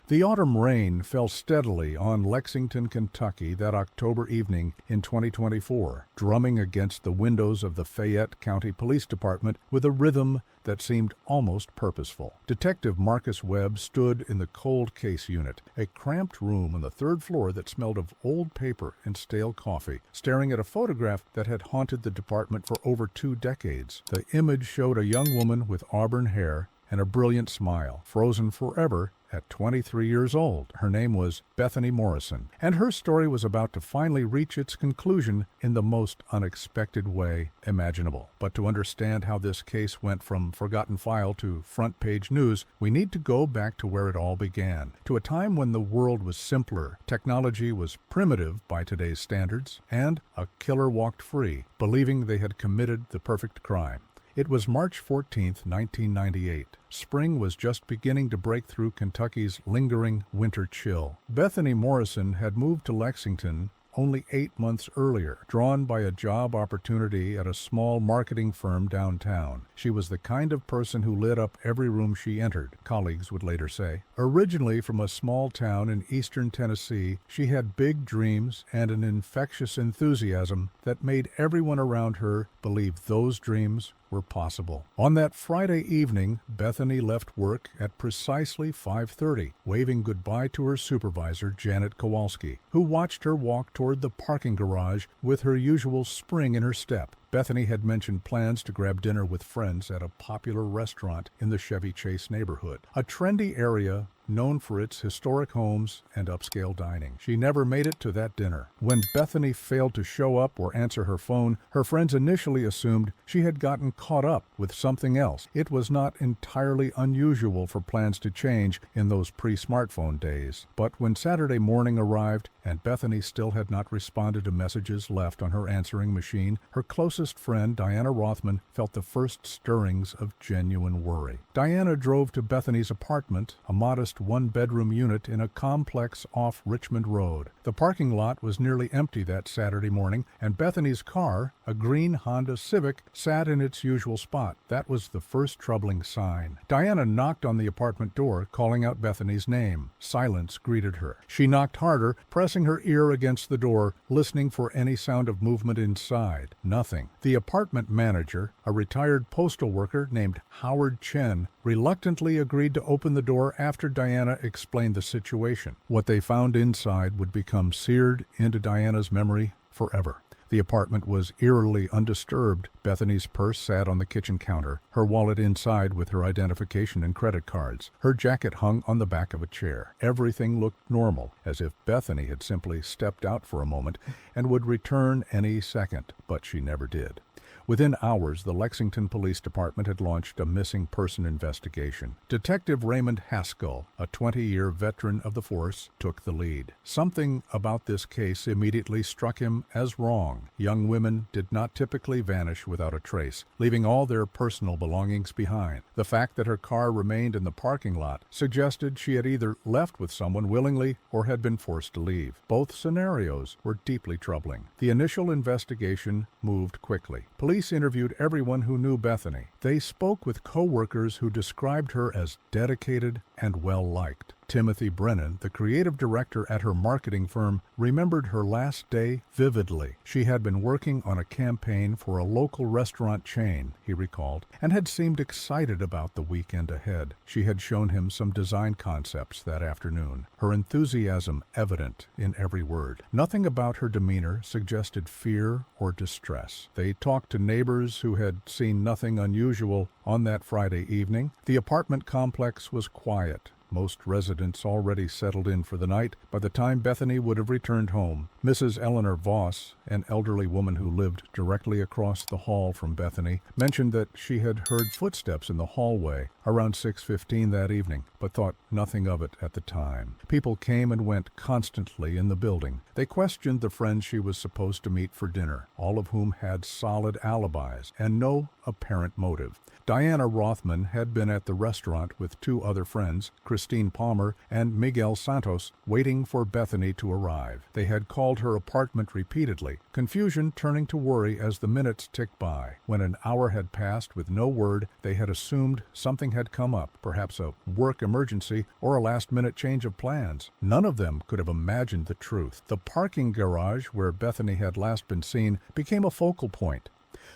The autumn rain fell steadily on Lexington, Kentucky that October evening in 2024, drumming against the windows of the Fayette County Police Department with a rhythm that seemed almost purposeful. Detective Marcus Webb stood in the cold case unit, a cramped room on the third floor that smelled of old paper and stale coffee, staring at a photograph that had haunted the department for over 2 decades. The image showed a young woman with auburn hair and a brilliant smile, frozen forever at 23 years old. Her name was Bethany Morrison, and her story was about to finally reach its conclusion in the most unexpected way imaginable. But to understand how this case went from forgotten file to front-page news, we need to go back to where it all began, to a time when the world was simpler, technology was primitive by today's standards, and a killer walked free, believing they had committed the perfect crime. It was March 14, 1998. Spring was just beginning to break through Kentucky's lingering winter chill. Bethany Morrison had moved to Lexington only 8 months earlier, drawn by a job opportunity at a small marketing firm downtown. She was the kind of person who lit up every room she entered, colleagues would later say. Originally from a small town in eastern Tennessee, she had big dreams and an infectious enthusiasm that made everyone around her believe those dreams were possible. On that Friday evening, Bethany left work at precisely 5:30, waving goodbye to her supervisor, Janet Kowalski, who watched her walk toward the parking garage with her usual spring in her step. Bethany had mentioned plans to grab dinner with friends at a popular restaurant in the Chevy Chase neighborhood, a trendy area known for its historic homes and upscale dining. She never made it to that dinner. When Bethany failed to show up or answer her phone, her friends initially assumed she had gotten caught up with something else. It was not entirely unusual for plans to change in those pre-smartphone days. But when Saturday morning arrived and Bethany still had not responded to messages left on her answering machine, her closest friend, Diana Rothman, felt the first stirrings of genuine worry. Diana drove to Bethany's apartment, a modest one-bedroom unit in a complex off Richmond Road. The parking lot was nearly empty that Saturday morning, and Bethany's car, a green Honda Civic, sat in its usual spot. That was the first troubling sign. Diana knocked on the apartment door, calling out Bethany's name. Silence greeted her. She knocked harder, pressing her ear against the door, listening for any sound of movement inside. Nothing. The apartment manager, a retired postal worker named Howard Chen, reluctantly agreed to open the door after Diana explained the situation. What they found inside would become seared into Diana's memory forever. The apartment was eerily undisturbed. Bethany's purse sat on the kitchen counter, her wallet inside with her identification and credit cards. Her jacket hung on the back of a chair. Everything looked normal, as if Bethany had simply stepped out for a moment and would return any second, but she never did. Within hours, the Lexington Police Department had launched a missing person investigation. Detective Raymond Haskell, a 20-year veteran of the force, took the lead. Something about this case immediately struck him as wrong. Young women did not typically vanish without a trace, leaving all their personal belongings behind. The fact that her car remained in the parking lot suggested she had either left with someone willingly or had been forced to leave. Both scenarios were deeply troubling. The initial investigation moved quickly. Police interviewed everyone who knew Bethany. They spoke with co-workers who described her as dedicated and well-liked. Timothy Brennan, the creative director at her marketing firm, remembered her last day vividly. She had been working on a campaign for a local restaurant chain, he recalled, and had seemed excited about the weekend ahead. She had shown him some design concepts that afternoon, her enthusiasm evident in every word. Nothing about her demeanor suggested fear or distress. They talked to neighbors who had seen nothing unusual on that Friday evening. The apartment complex was quiet. Most residents already settled in for the night by the time Bethany would have returned home. Mrs. Eleanor Voss, an elderly woman who lived directly across the hall from Bethany, mentioned that she had heard footsteps in the hallway around 6:15 that evening, but thought nothing of it at the time. People came and went constantly in the building. They questioned the friends she was supposed to meet for dinner, all of whom had solid alibis, and no apparent motive. Diana Rothman had been at the restaurant with two other friends, Christine Palmer and Miguel Santos, waiting for Bethany to arrive. They had called her apartment repeatedly, confusion turning to worry as the minutes ticked by. When an hour had passed with no word, they had assumed something had come up, perhaps a work emergency or a last-minute change of plans. None of them could have imagined the truth. The parking garage where Bethany had last been seen became a focal point.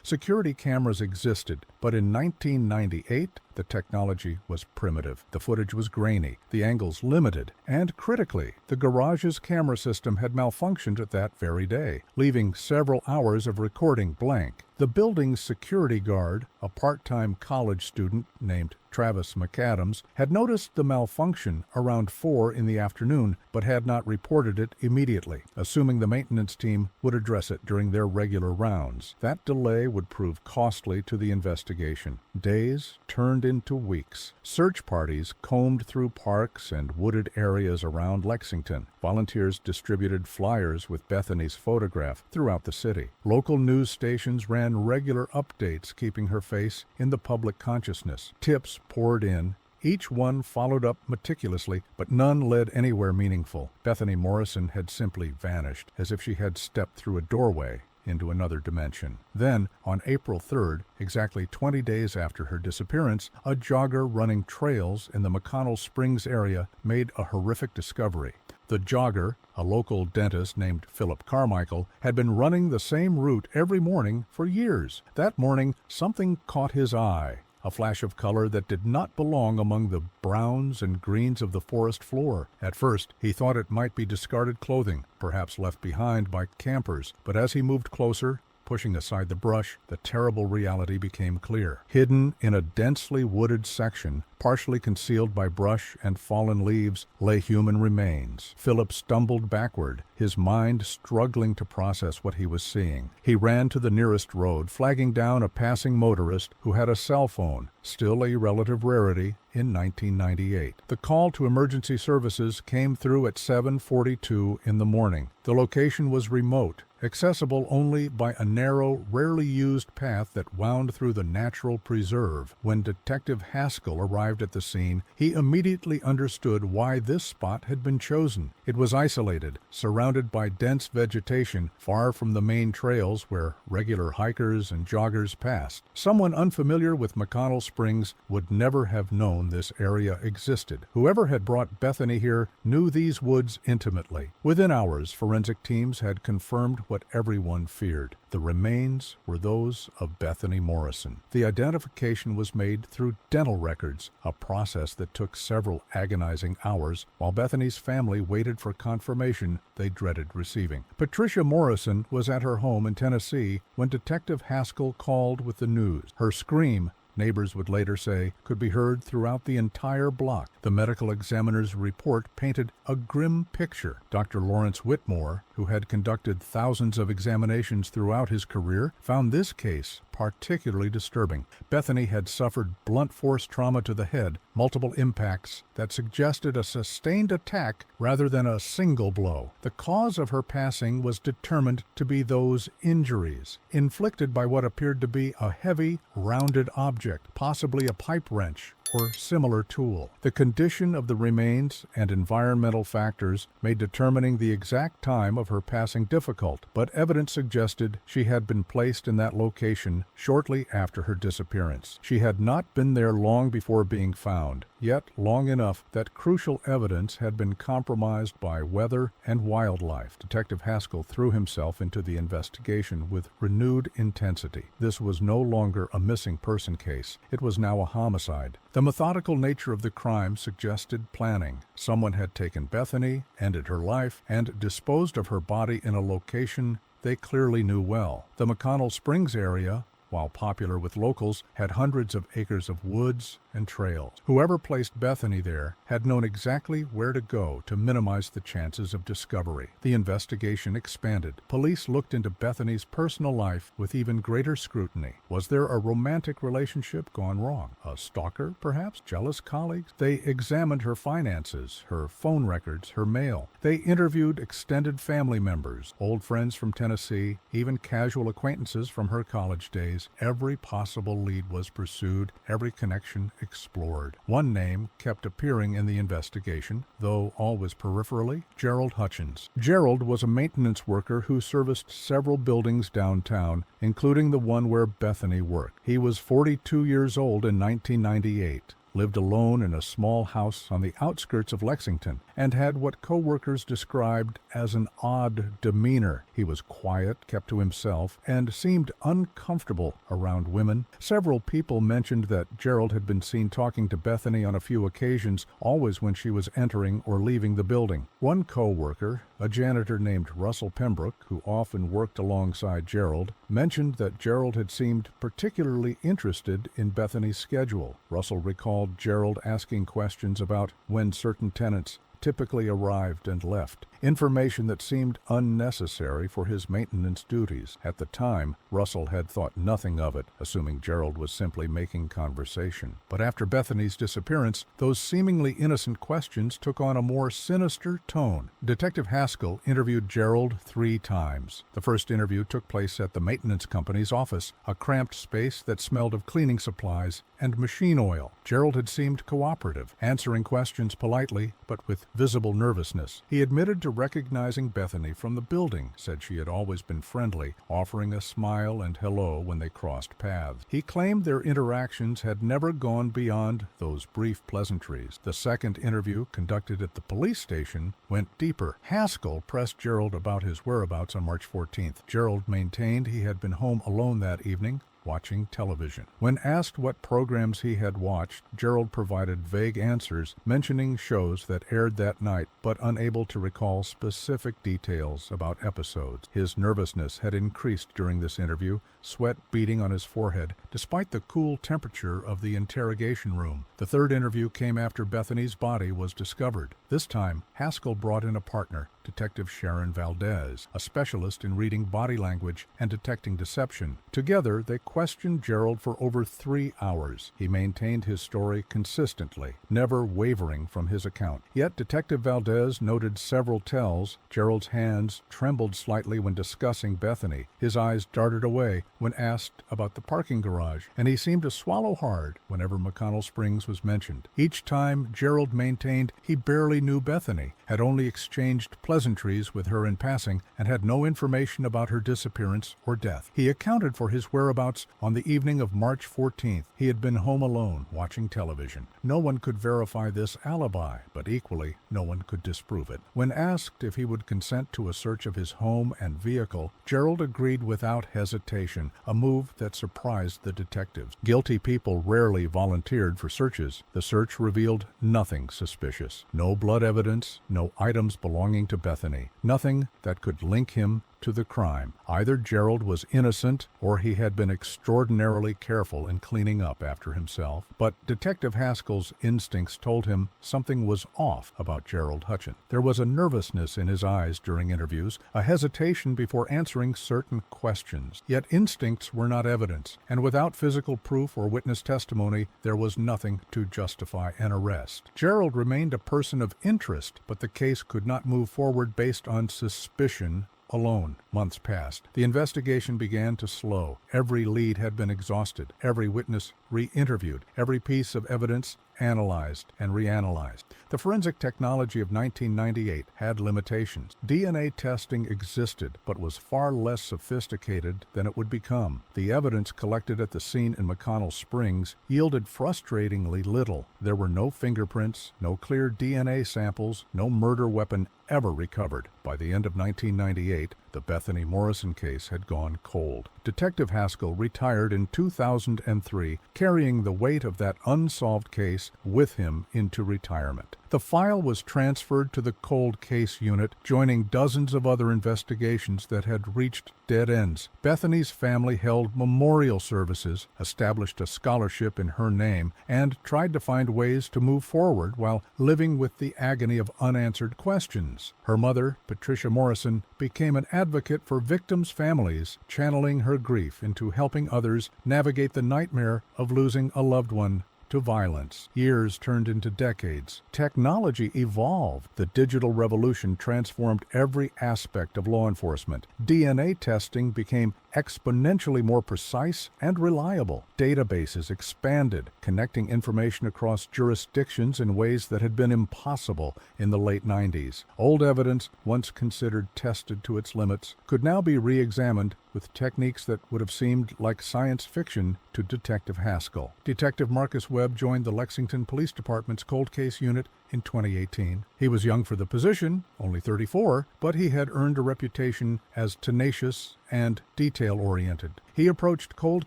Security cameras existed, but in 1998, the technology was primitive. The footage was grainy, the angles limited, and critically, the garage's camera system had malfunctioned that very day, leaving several hours of recording blank. The building's security guard, a part-time college student named Travis McAdams, had noticed the malfunction around 4 in the afternoon, but had not reported it immediately, assuming the maintenance team would address it during their regular rounds. That delay would prove costly to the investigation. Days turned into weeks. Search parties combed through parks and wooded areas around Lexington. Volunteers distributed flyers with Bethany's photograph throughout the city. Local news stations ran regular updates, keeping her face in the public consciousness. Tips poured in, each one followed up meticulously, but none led anywhere meaningful. Bethany Morrison had simply vanished, as if she had stepped through a doorway into another dimension. Then, on April 3rd, exactly 20 days after her disappearance, a jogger running trails in the McConnell Springs area made a horrific discovery. The jogger, a local dentist named Philip Carmichael, had been running the same route every morning for years. That morning, something caught his eye, a flash of color that did not belong among the browns and greens of the forest floor. At first, he thought it might be discarded clothing, perhaps left behind by campers, but as he moved closer, pushing aside the brush, the terrible reality became clear. Hidden in a densely wooded section, partially concealed by brush and fallen leaves, lay human remains. Philip stumbled backward, his mind struggling to process what he was seeing. He ran to the nearest road, flagging down a passing motorist who had a cell phone, still a relative rarity in 1998. The call to emergency services came through at 7:42 in the morning. The location was remote, accessible only by a narrow, rarely used path that wound through the natural preserve. When Detective Haskell arrived at the scene, he immediately understood why this spot had been chosen. It was isolated, surrounded by dense vegetation, far from the main trails where regular hikers and joggers passed. Someone unfamiliar with McConnell Springs would never have known this area existed. Whoever had brought Bethany here knew these woods intimately. Within hours, forensic teams had confirmed what everyone feared. The remains were those of Bethany Morrison. The identification was made through dental records, a process that took several agonizing hours, while Bethany's family waited for confirmation they dreaded receiving. Patricia Morrison was at her home in Tennessee when Detective Haskell called with the news. Her scream, neighbors would later say, could be heard throughout the entire block. The medical examiner's report painted a grim picture. Dr. Lawrence Whitmore, who had conducted thousands of examinations throughout his career, found this case particularly disturbing. Bethany had suffered blunt force trauma to the head, multiple impacts that suggested a sustained attack rather than a single blow. The cause of her passing was determined to be those injuries, inflicted by what appeared to be a heavy, rounded object, possibly a pipe wrench or similar tool. The condition of the remains and environmental factors made determining the exact time of her passing difficult, but evidence suggested she had been placed in that location shortly after her disappearance. She had not been there long before being found, yet long enough that crucial evidence had been compromised by weather and wildlife. Detective Haskell threw himself into the investigation with renewed intensity. This was no longer a missing person case. It was now a homicide. The methodical nature of the crime suggested planning. Someone had taken Bethany, ended her life, and disposed of her body in a location they clearly knew well. The McConnell Springs area, while popular with locals, had hundreds of acres of woods and trails. Whoever placed Bethany there had known exactly where to go to minimize the chances of discovery. The investigation expanded. Police looked into Bethany's personal life with even greater scrutiny. Was there a romantic relationship gone wrong? A stalker, perhaps? Jealous colleagues? They examined her finances, her phone records, her mail. They interviewed extended family members, old friends from Tennessee, even casual acquaintances from her college days. days, every possible lead was pursued, every connection explored. One name kept appearing in the investigation, though always peripherally: Gerald Hutchins. Gerald was a maintenance worker who serviced several buildings downtown, including the one where Bethany worked. He was 42 years old in 1998. Lived alone in a small house on the outskirts of Lexington, and had what co-workers described as an odd demeanor. He was quiet, kept to himself, and seemed uncomfortable around women. Several people mentioned that Gerald had been seen talking to Bethany on a few occasions, always when she was entering or leaving the building. One co-worker, a janitor named Russell Pembroke, who often worked alongside Gerald, mentioned that Gerald had seemed particularly interested in Bethany's schedule. Russell recalled Gerald asking questions about when certain tenants typically arrived and left, information that seemed unnecessary for his maintenance duties. At the time, Russell had thought nothing of it, assuming Gerald was simply making conversation. But after Bethany's disappearance, those seemingly innocent questions took on a more sinister tone. Detective Haskell interviewed Gerald 3 times. The first interview took place at the maintenance company's office, a cramped space that smelled of cleaning supplies and machine oil. Gerald had seemed cooperative, answering questions politely, but with visible nervousness. He admitted to recognizing Bethany from the building, said she had always been friendly, offering a smile and hello when they crossed paths. He claimed their interactions had never gone beyond those brief pleasantries. The second interview, conducted at the police station, went deeper. Haskell pressed Gerald about his whereabouts on March 14th. Gerald maintained he had been home alone that evening, watching television. When asked what programs he had watched, Gerald provided vague answers, mentioning shows that aired that night, but unable to recall specific details about episodes. His nervousness had increased during this interview, sweat beading on his forehead, despite the cool temperature of the interrogation room. The third interview came after Bethany's body was discovered. This time, Haskell brought in a partner, Detective Sharon Valdez, a specialist in reading body language and detecting deception. Together, they questioned Gerald for over 3 hours. He maintained his story consistently, never wavering from his account. Yet Detective Valdez noted several tells. Gerald's hands trembled slightly when discussing Bethany. His eyes darted away when asked about the parking garage, and he seemed to swallow hard whenever McConnell Springs was mentioned. Each time, Gerald maintained he barely knew Bethany, had only exchanged pleasantries with her in passing, and had no information about her disappearance or death. He accounted for his whereabouts on the evening of March 14th. He had been home alone, watching television. No one could verify this alibi, but equally, no one could disprove it. When asked if he would consent to a search of his home and vehicle, Gerald agreed without hesitation, a move that surprised the detectives. Guilty people rarely volunteered for searches. The search revealed nothing suspicious. No blood evidence, no items belonging to Bethany, nothing that could link him to the crime. Either Gerald was innocent or he had been extraordinarily careful in cleaning up after himself. But Detective Haskell's instincts told him something was off about Gerald Hutchins. There was a nervousness in his eyes during interviews, a hesitation before answering certain questions. Yet instincts were not evidence, and without physical proof or witness testimony, there was nothing to justify an arrest. Gerald remained a person of interest, but the case could not move forward based on suspicion alone. Months passed. The investigation began to slow. Every lead had been exhausted, every witness re-interviewed, every piece of evidence analyzed and reanalyzed. The forensic technology of 1998 had limitations. DNA testing existed, but was far less sophisticated than it would become. The evidence collected at the scene in McConnell Springs yielded frustratingly little. There were no fingerprints, no clear DNA samples, no murder weapon ever recovered. By the end of 1998, the Bethany Morrison case had gone cold. Detective Haskell retired in 2003, carrying the weight of that unsolved case with him into retirement. The file was transferred to the cold case unit, joining dozens of other investigations that had reached dead ends. Bethany's family held memorial services, established a scholarship in her name, and tried to find ways to move forward while living with the agony of unanswered questions. Her mother, Patricia Morrison, became an advocate for victims' families, channeling her grief into helping others navigate the nightmare of losing a loved one to violence. Years turned into decades. Technology evolved. The digital revolution transformed every aspect of law enforcement. DNA testing became exponentially more precise and reliable. Databases expanded, connecting information across jurisdictions in ways that had been impossible in the late 90s. Old evidence, once considered tested to its limits, could now be re-examined with techniques that would have seemed like science fiction to Detective Haskell. Detective Marcus Webb joined the Lexington Police Department's cold case unit in 2018. He was young for the position, only 34, but he had earned a reputation as tenacious and detail-oriented. He approached cold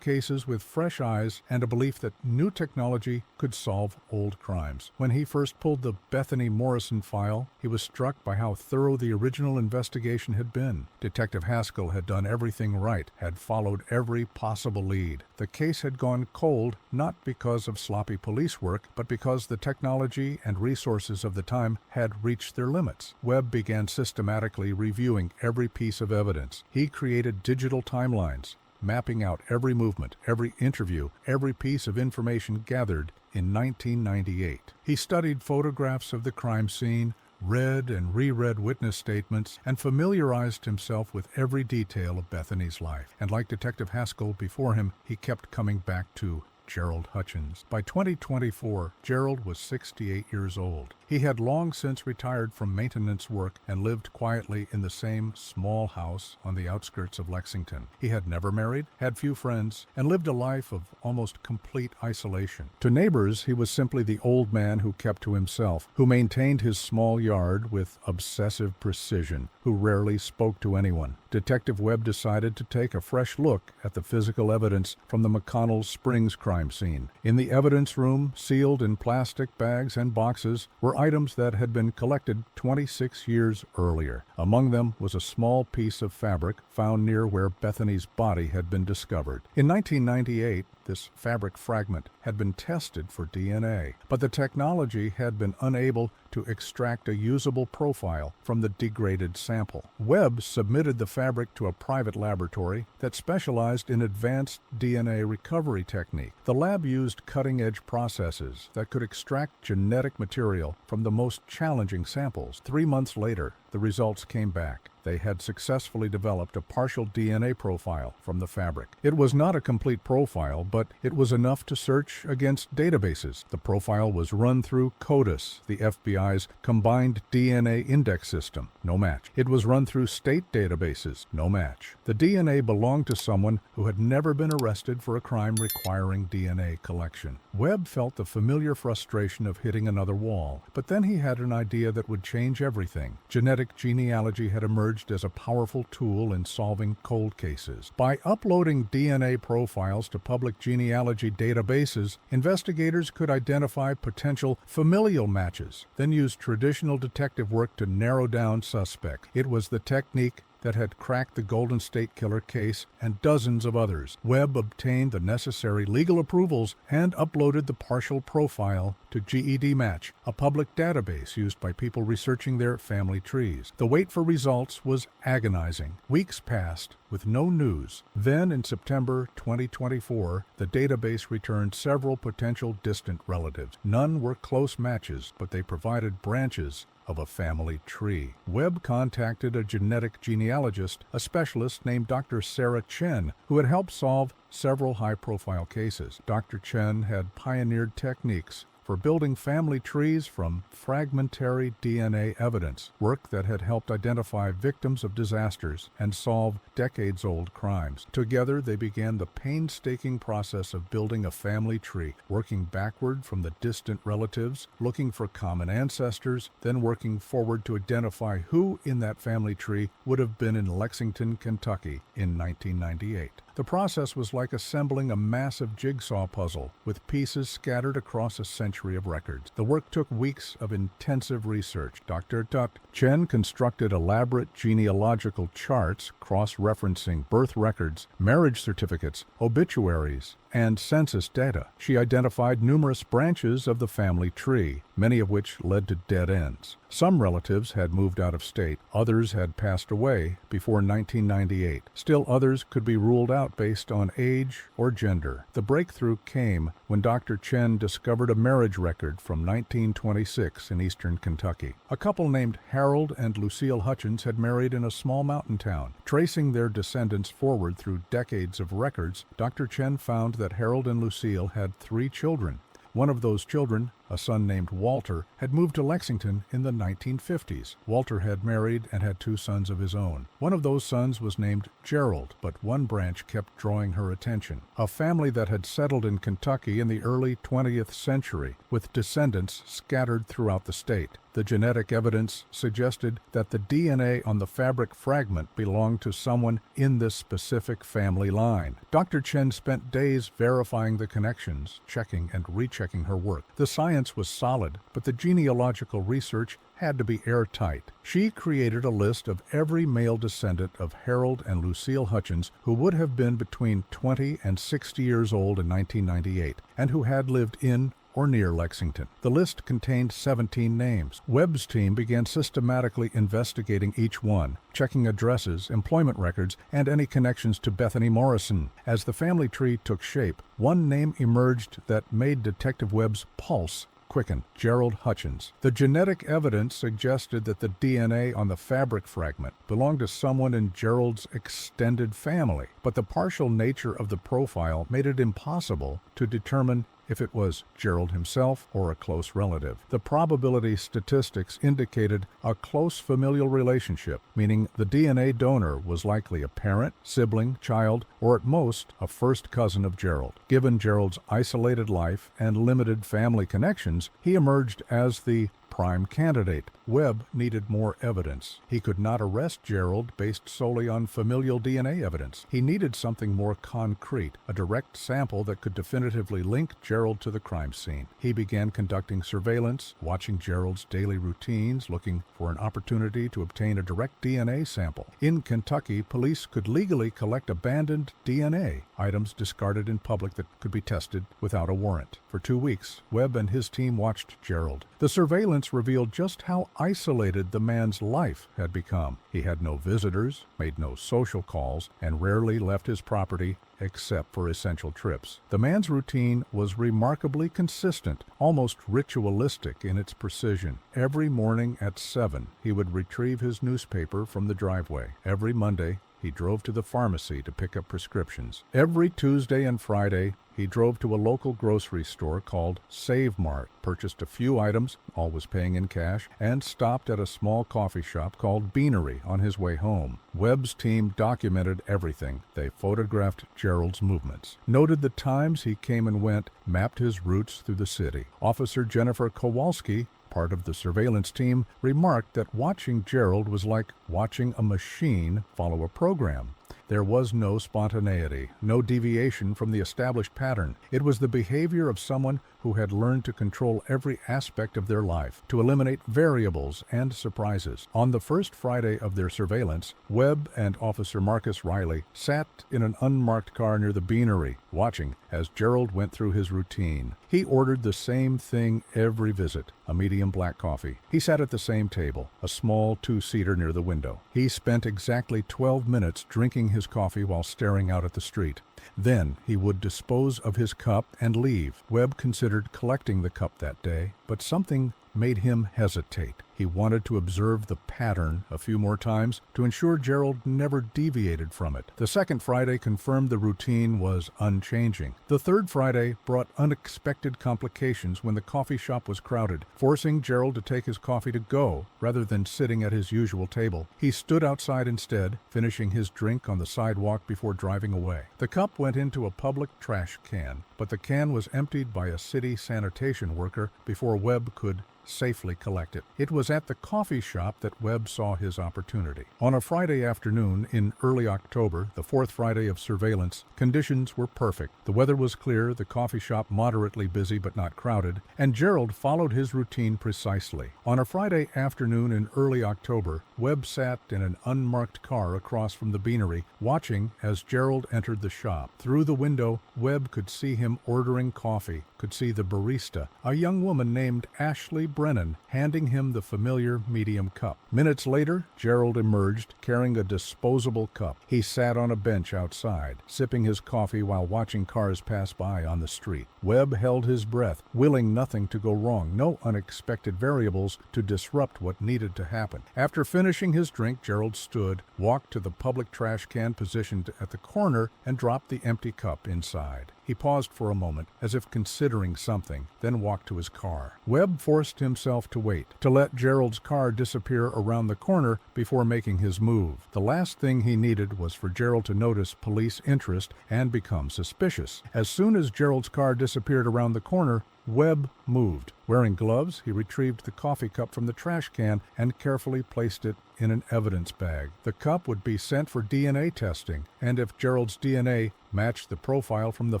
cases with fresh eyes and a belief that new technology could solve old crimes. When he first pulled the Bethany Morrison file, he was struck by how thorough the original investigation had been. Detective Haskell had done everything right, had followed every possible lead. The case had gone cold not because of sloppy police work, but because the technology and resources of the time had reached their limits. Webb began systematically reviewing every piece of evidence. He created digital timelines, mapping out every movement, every interview, every piece of information gathered in 1998. He studied photographs of the crime scene, read and reread witness statements, and familiarized himself with every detail of Bethany's life. And like Detective Haskell before him, he kept coming back to Gerald Hutchins. By 2024, Gerald was 68 years old. He had long since retired from maintenance work and lived quietly in the same small house on the outskirts of Lexington. He had never married, had few friends, and lived a life of almost complete isolation. To neighbors, he was simply the old man who kept to himself, who maintained his small yard with obsessive precision, who rarely spoke to anyone. Detective Webb decided to take a fresh look at the physical evidence from the McConnell Springs crime scene. In the evidence room, sealed in plastic bags and boxes, were items that had been collected 26 years earlier. Among them was a small piece of fabric found near where Bethany's body had been discovered. In 1998, this fabric fragment had been tested for DNA, but the technology had been unable to extract a usable profile from the degraded sample. Webb submitted the fabric to a private laboratory that specialized in advanced DNA recovery technique. The lab used cutting-edge processes that could extract genetic material from the most challenging samples. 3 months later, the results came back. They had successfully developed a partial DNA profile from the fabric. It was not a complete profile, but it was enough to search against databases. The profile was run through CODIS, the FBI's combined DNA index system. No match. It was run through state databases. No match. The DNA belonged to someone who had never been arrested for a crime requiring DNA collection. Webb felt the familiar frustration of hitting another wall, but then he had an idea that would change everything. Genetic genealogy had emerged as a powerful tool in solving cold cases. By uploading DNA profiles to public genealogy databases, investigators could identify potential familial matches, then use traditional detective work to narrow down suspects. It was the technique that had cracked the Golden State Killer case and dozens of others. Webb obtained the necessary legal approvals and uploaded the partial profile to GED Match, a public database used by people researching their family trees. The wait for results was agonizing. Weeks passed with no news. Then, in September 2024, the database returned several potential distant relatives. None were close matches, but they provided branches of a family tree. Webb contacted a genetic genealogist, a specialist named Dr. Sarah Chen, who had helped solve several high-profile cases. Dr. Chen had pioneered techniques for building family trees from fragmentary DNA evidence, work that had helped identify victims of disasters and solve decades-old crimes. Together, they began the painstaking process of building a family tree, working backward from the distant relatives, looking for common ancestors, then working forward to identify who in that family tree would have been in Lexington, Kentucky in 1998. The process was like assembling a massive jigsaw puzzle with pieces scattered across a century of records. The work took weeks of intensive research. Dr. Chen constructed elaborate genealogical charts cross-referencing birth records, marriage certificates, obituaries, and census data. She identified numerous branches of the family tree, many of which led to dead ends. Some relatives had moved out of state, others had passed away before 1998. Still others could be ruled out based on age or gender. The breakthrough came when Dr. Chen discovered a marriage record from 1926 in eastern Kentucky. A couple named Harry Harold and Lucille Hutchins had married in a small mountain town. Tracing their descendants forward through decades of records, Dr. Chen found that Harold and Lucille had 3 children. One of those children, a son named Walter, had moved to Lexington in the 1950s. Walter had married and had 2 sons of his own. One of those sons was named Gerald, but one branch kept drawing her attention. A family that had settled in Kentucky in the early 20th century, with descendants scattered throughout the state. The genetic evidence suggested that the DNA on the fabric fragment belonged to someone in this specific family line. Dr. Chen spent days verifying the connections, checking and rechecking her work. The science was solid, but the genealogical research had to be airtight. She created a list of every male descendant of Harold and Lucille Hutchins who would have been between 20 and 60 years old in 1998 and who had lived in or near Lexington. The list contained 17 names. Webb's team began systematically investigating each one, checking addresses, employment records, and any connections to Bethany Morrison. As the family tree took shape, one name emerged that made Detective Webb's pulse quicken: Gerald Hutchins. The genetic evidence suggested that the DNA on the fabric fragment belonged to someone in Gerald's extended family, but the partial nature of the profile made it impossible to determine if it was Gerald himself or a close relative. The probability statistics indicated a close familial relationship, meaning the DNA donor was likely a parent, sibling, child, or at most a first cousin of Gerald. Given Gerald's isolated life and limited family connections, he emerged as the prime candidate. Webb needed more evidence. He could not arrest Gerald based solely on familial DNA evidence. He needed something more concrete, a direct sample that could definitively link Gerald to the crime scene. He began conducting surveillance, watching Gerald's daily routines, looking for an opportunity to obtain a direct DNA sample. In Kentucky, police could legally collect abandoned DNA, items discarded in public that could be tested without a warrant. For 2 weeks, Webb and his team watched Gerald. The surveillance revealed just how isolated the man's life had become. He had no visitors, made no social calls, and rarely left his property except for essential trips. The man's routine was remarkably consistent, almost ritualistic in its precision. Every morning at 7, he would retrieve his newspaper from the driveway. Every Monday, he drove to the pharmacy to pick up prescriptions. Every Tuesday and Friday, he drove to a local grocery store called Save Mart, purchased a few items, always paying in cash, and stopped at a small coffee shop called Beanery on his way home. Webb's team documented everything. They photographed Gerald's movements, noted the times he came and went, mapped his routes through the city. Officer Jennifer Kowalski, part of the surveillance team, remarked that watching Gerald was like watching a machine follow a program. There was no spontaneity, no deviation from the established pattern. It was the behavior of someone who had learned to control every aspect of their life, to eliminate variables and surprises. On the first Friday of their surveillance, Webb and Officer Marcus Riley sat in an unmarked car near the Beanery, watching as Gerald went through his routine. He ordered the same thing every visit, a medium black coffee. He sat at the same table, a small 2-seater near the window. He spent exactly 12 minutes drinking his coffee while staring out at the street. Then he would dispose of his cup and leave. Webb considered collecting the cup that day, but something made him hesitate. He wanted to observe the pattern a few more times to ensure Gerald never deviated from it. The second Friday confirmed the routine was unchanging. The third Friday brought unexpected complications when the coffee shop was crowded, forcing Gerald to take his coffee to go rather than sitting at his usual table. He stood outside instead, finishing his drink on the sidewalk before driving away. The cup went into a public trash can, but the can was emptied by a city sanitation worker before Webb could safely collect it. It was at the coffee shop that Webb saw his opportunity. On a Friday afternoon in early October, the fourth Friday of surveillance, conditions were perfect. The weather was clear, the coffee shop moderately busy but not crowded, and Gerald followed his routine precisely. On a Friday afternoon in early October, Webb sat in an unmarked car across from the Beanery, watching as Gerald entered the shop. Through the window, Webb could see him ordering coffee, could see the barista, a young woman named Ashley Brennan, handing him the familiar medium cup. Minutes later, Gerald emerged carrying a disposable cup. He sat on a bench outside, sipping his coffee while watching cars pass by on the street. Webb held his breath, willing nothing to go wrong, no unexpected variables to disrupt what needed to happen. After finishing his drink, Gerald stood, walked to the public trash can positioned at the corner, and dropped the empty cup inside. He paused for a moment, as if considering something, then walked to his car. Webb forced himself to wait, to let Gerald's car disappear around the corner before making his move. The last thing he needed was for Gerald to notice police interest and become suspicious. As soon as Gerald's car disappeared around the corner, Webb moved. Wearing gloves, he retrieved the coffee cup from the trash can and carefully placed it in an evidence bag. The cup would be sent for DNA testing, and if Gerald's DNA matched the profile from the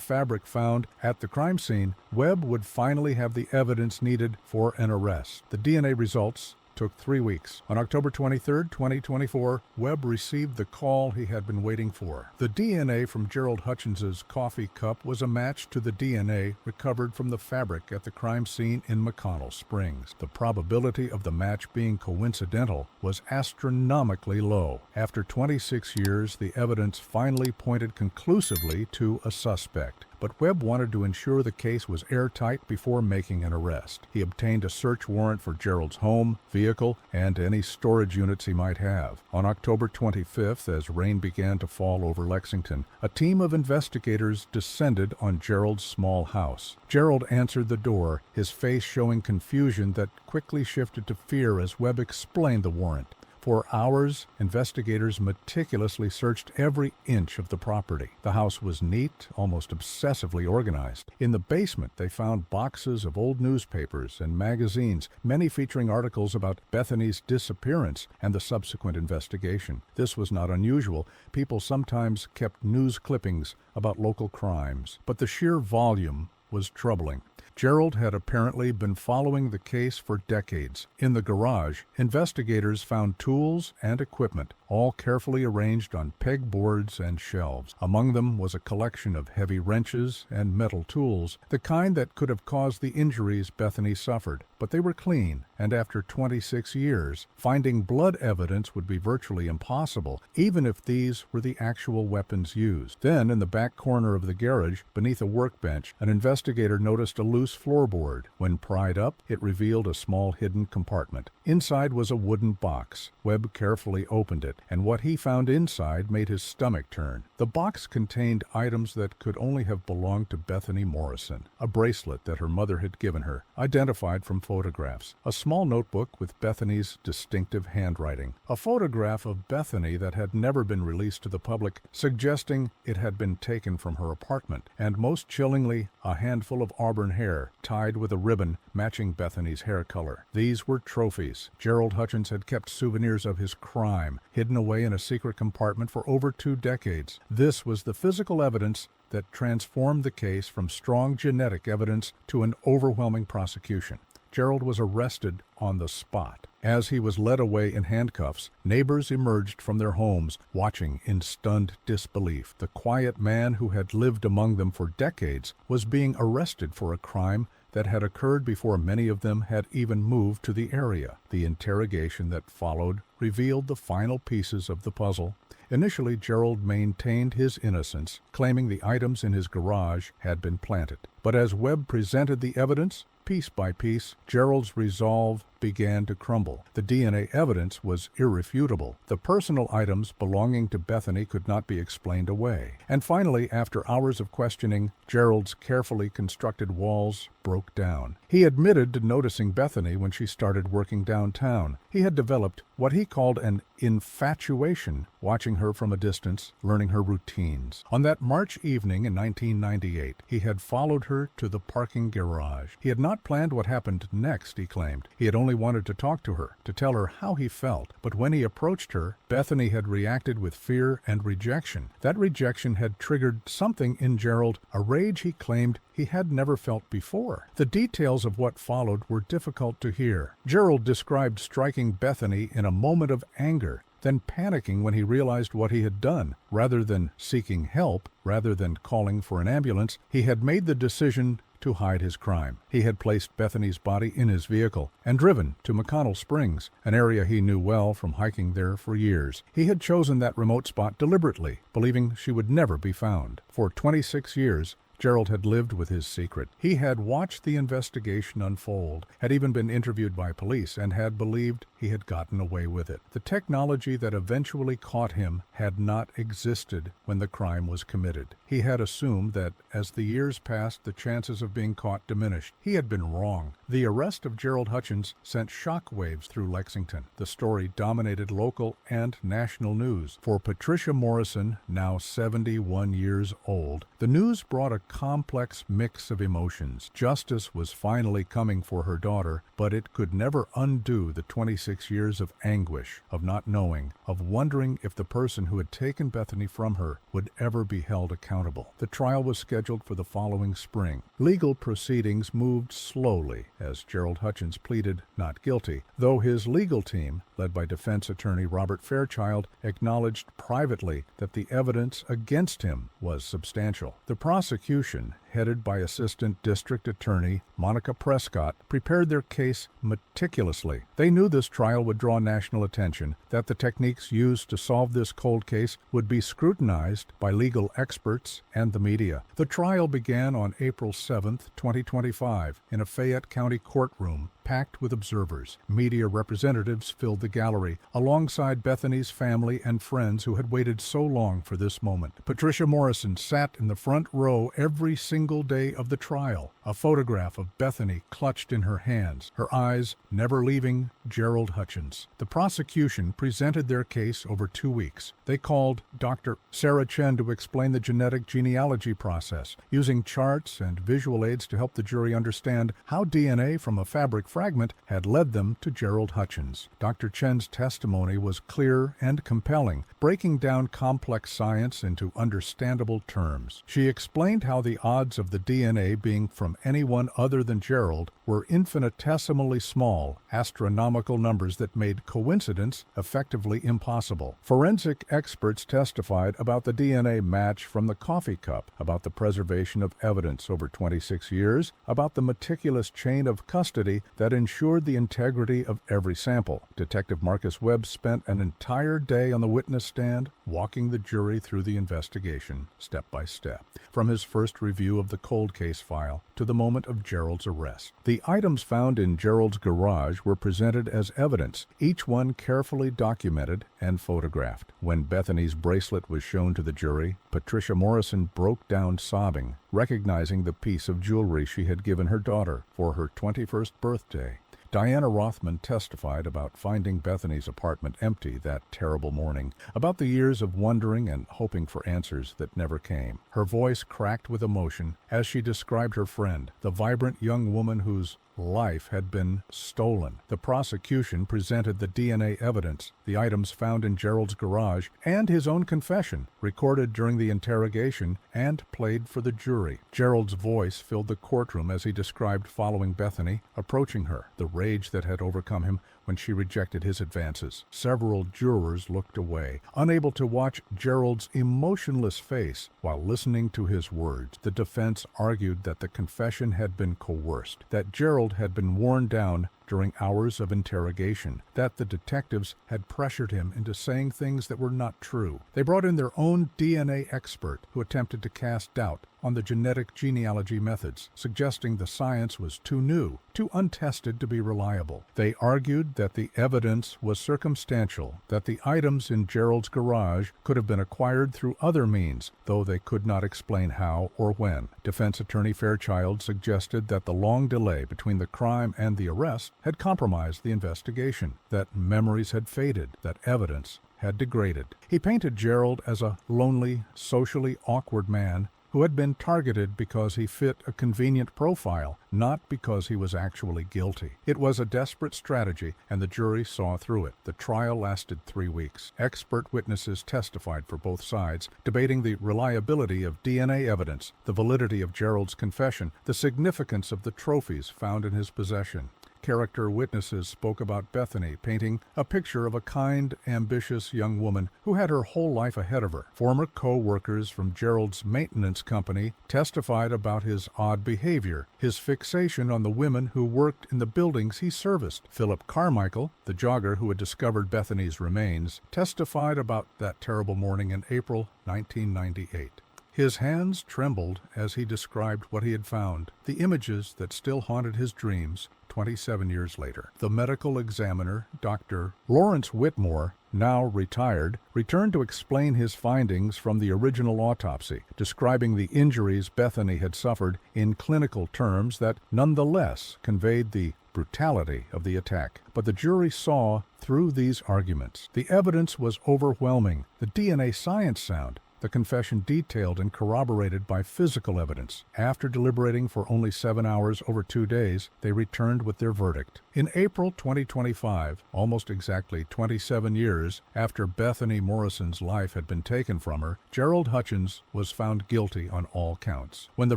fabric found at the crime scene, Webb would finally have the evidence needed for an arrest. The DNA results took 3 weeks. On October 23, 2024, Webb received the call he had been waiting for. The DNA from Gerald Hutchins's coffee cup was a match to the DNA recovered from the fabric at the crime scene in McConnell Springs. The probability of the match being coincidental was astronomically low. After 26 years, the evidence finally pointed conclusively to a suspect. But Webb wanted to ensure the case was airtight before making an arrest. He obtained a search warrant for Gerald's home, vehicle, and any storage units he might have. On October 25th, as rain began to fall over Lexington, a team of investigators descended on Gerald's small house. Gerald answered the door, his face showing confusion that quickly shifted to fear as Webb explained the warrant. For hours, investigators meticulously searched every inch of the property. The house was neat, almost obsessively organized. In the basement, they found boxes of old newspapers and magazines, many featuring articles about Bethany's disappearance and the subsequent investigation. This was not unusual. People sometimes kept news clippings about local crimes, but the sheer volume was troubling. Gerald had apparently been following the case for decades. In the garage, investigators found tools and equipment, all carefully arranged on pegboards and shelves. Among them was a collection of heavy wrenches and metal tools, the kind that could have caused the injuries Bethany suffered. But they were clean, and after 26 years, finding blood evidence would be virtually impossible, even if these were the actual weapons used. Then, in the back corner of the garage, beneath a workbench, an investigator noticed a loose floorboard. When pried up, it revealed a small hidden compartment. Inside was a wooden box. Webb carefully opened it, and what he found inside made his stomach turn. The box contained items that could only have belonged to Bethany Morrison. A bracelet that her mother had given her, identified from photographs. A small notebook with Bethany's distinctive handwriting. A photograph of Bethany that had never been released to the public, suggesting it had been taken from her apartment. And most chillingly, a handful of auburn hair, tied with a ribbon matching Bethany's hair color. These were trophies. Gerald Hutchins had kept souvenirs of his crime, hidden away in a secret compartment for over 2 decades. This was the physical evidence that transformed the case from strong genetic evidence to an overwhelming prosecution. Gerald was arrested on the spot. As he was led away in handcuffs, neighbors emerged from their homes, watching in stunned disbelief. The quiet man who had lived among them for decades was being arrested for a crime that had occurred before many of them had even moved to the area. The interrogation that followed revealed the final pieces of the puzzle. Initially, Gerald maintained his innocence, claiming the items in his garage had been planted. But as Webb presented the evidence, piece by piece, Gerald's resolve began to crumble. The DNA evidence was irrefutable. The personal items belonging to Bethany could not be explained away. And finally, after hours of questioning, Gerald's carefully constructed walls broke down. He admitted to noticing Bethany when she started working downtown. He had developed what he called an infatuation, watching her from a distance, learning her routines. On that March evening in 1998, he had followed her to the parking garage. He had not planned what happened next, he claimed. He had only wanted to talk to her, to tell her how he felt. But when he approached her, Bethany had reacted with fear and rejection. That rejection had triggered something in Gerald, a rage he claimed he had never felt before. The details of what followed were difficult to hear. Gerald described striking Bethany in a moment of anger, then panicking when he realized what he had done. Rather than seeking help, rather than calling for an ambulance, he had made the decision to hide his crime. He had placed Bethany's body in his vehicle and driven to McConnell Springs, an area he knew well from hiking there for years. He had chosen that remote spot deliberately, believing she would never be found. For 26 years, Gerald had lived with his secret. He had watched the investigation unfold, had even been interviewed by police, and had believed he had gotten away with it. The technology that eventually caught him had not existed when the crime was committed. He had assumed that as the years passed, the chances of being caught diminished. He had been wrong. The arrest of Gerald Hutchins sent shockwaves through Lexington. The story dominated local and national news. For Patricia Morrison, now 71 years old, the news brought a complex mix of emotions. Justice was finally coming for her daughter, but it could never undo the 26 years of anguish, of not knowing, of wondering if the person who had taken Bethany from her would ever be held accountable. The trial was scheduled for the following spring. Legal proceedings moved slowly as Gerald Hutchins pleaded not guilty, though his legal team, led by defense attorney Robert Fairchild, acknowledged privately that the evidence against him was substantial. The prosecution, headed by Assistant District Attorney Monica Prescott, prepared their case meticulously. They knew this trial would draw national attention, that the techniques used to solve this cold case would be scrutinized by legal experts and the media. The trial began on April 7, 2025, in a Fayette County courtroom packed with observers. Media representatives filled the gallery, alongside Bethany's family and friends who had waited so long for this moment. Patricia Morrison sat in the front row every single day of the trial, a photograph of Bethany clutched in her hands, her eyes never leaving Gerald Hutchins. The prosecution presented their case over 2 weeks. They called Dr. Sarah Chen to explain the genetic genealogy process, using charts and visual aids to help the jury understand how DNA from a fabric fragment had led them to Gerald Hutchins. Dr. Chen's testimony was clear and compelling, breaking down complex science into understandable terms. She explained how the odds of the DNA being from anyone other than Gerald were infinitesimally small, astronomical numbers that made coincidence effectively impossible. Forensic experts testified about the DNA match from the coffee cup, about the preservation of evidence over 26 years, about the meticulous chain of custody that ensured the integrity of every sample. Detective Marcus Webb spent an entire day on the witness stand, walking the jury through the investigation, step by step, from his first review of the cold case file to the moment of Gerald's arrest. The items found in Gerald's garage were presented as evidence, each one carefully documented and photographed. When Bethany's bracelet was shown to the jury, Patricia Morrison broke down sobbing, recognizing the piece of jewelry she had given her daughter for her 21st birthday. Diana Rothman testified about finding Bethany's apartment empty that terrible morning, about the years of wondering and hoping for answers that never came. Her voice cracked with emotion as she described her friend, the vibrant young woman whose life had been stolen. The prosecution presented the DNA evidence, the items found in Gerald's garage, and his own confession, recorded during the interrogation and played for the jury. Gerald's voice filled the courtroom as he described following Bethany, approaching her, the rage that had overcome him when she rejected his advances. Several jurors looked away, unable to watch Gerald's emotionless face while listening to his words. The defense argued that the confession had been coerced, that Gerald had been worn down during hours of interrogation, that the detectives had pressured him into saying things that were not true. They brought in their own DNA expert who attempted to cast doubt on the genetic genealogy methods, suggesting the science was too new, too untested to be reliable. They argued that the evidence was circumstantial, that the items in Gerald's garage could have been acquired through other means, though they could not explain how or when. Defense attorney Fairchild suggested that the long delay between the crime and the arrest had compromised the investigation, that memories had faded, that evidence had degraded. He painted Gerald as a lonely, socially awkward man who had been targeted because he fit a convenient profile, not because he was actually guilty. It was a desperate strategy, and the jury saw through it. The trial lasted 3 weeks. Expert witnesses testified for both sides, debating the reliability of DNA evidence, the validity of Gerald's confession, the significance of the trophies found in his possession. character witnesses spoke about Bethany, painting a picture of a kind, ambitious young woman who had her whole life ahead of her. Former co-workers from Gerald's maintenance company testified about his odd behavior, his fixation on the women who worked in the buildings he serviced. Philip Carmichael, the jogger who had discovered Bethany's remains, testified about that terrible morning in April 1998. His hands trembled as he described what he had found, the images that still haunted his dreams 27 years later. The medical examiner, Dr. Lawrence Whitmore, now retired, returned to explain his findings from the original autopsy, describing the injuries Bethany had suffered in clinical terms that nonetheless conveyed the brutality of the attack. But the jury saw through these arguments. The evidence was overwhelming. The DNA science sound, the confession detailed and corroborated by physical evidence. After deliberating for only 7 hours over 2 days, they returned with their verdict. In April 2025, almost exactly 27 years after Bethany Morrison's life had been taken from her, Gerald Hutchins was found guilty on all counts. When the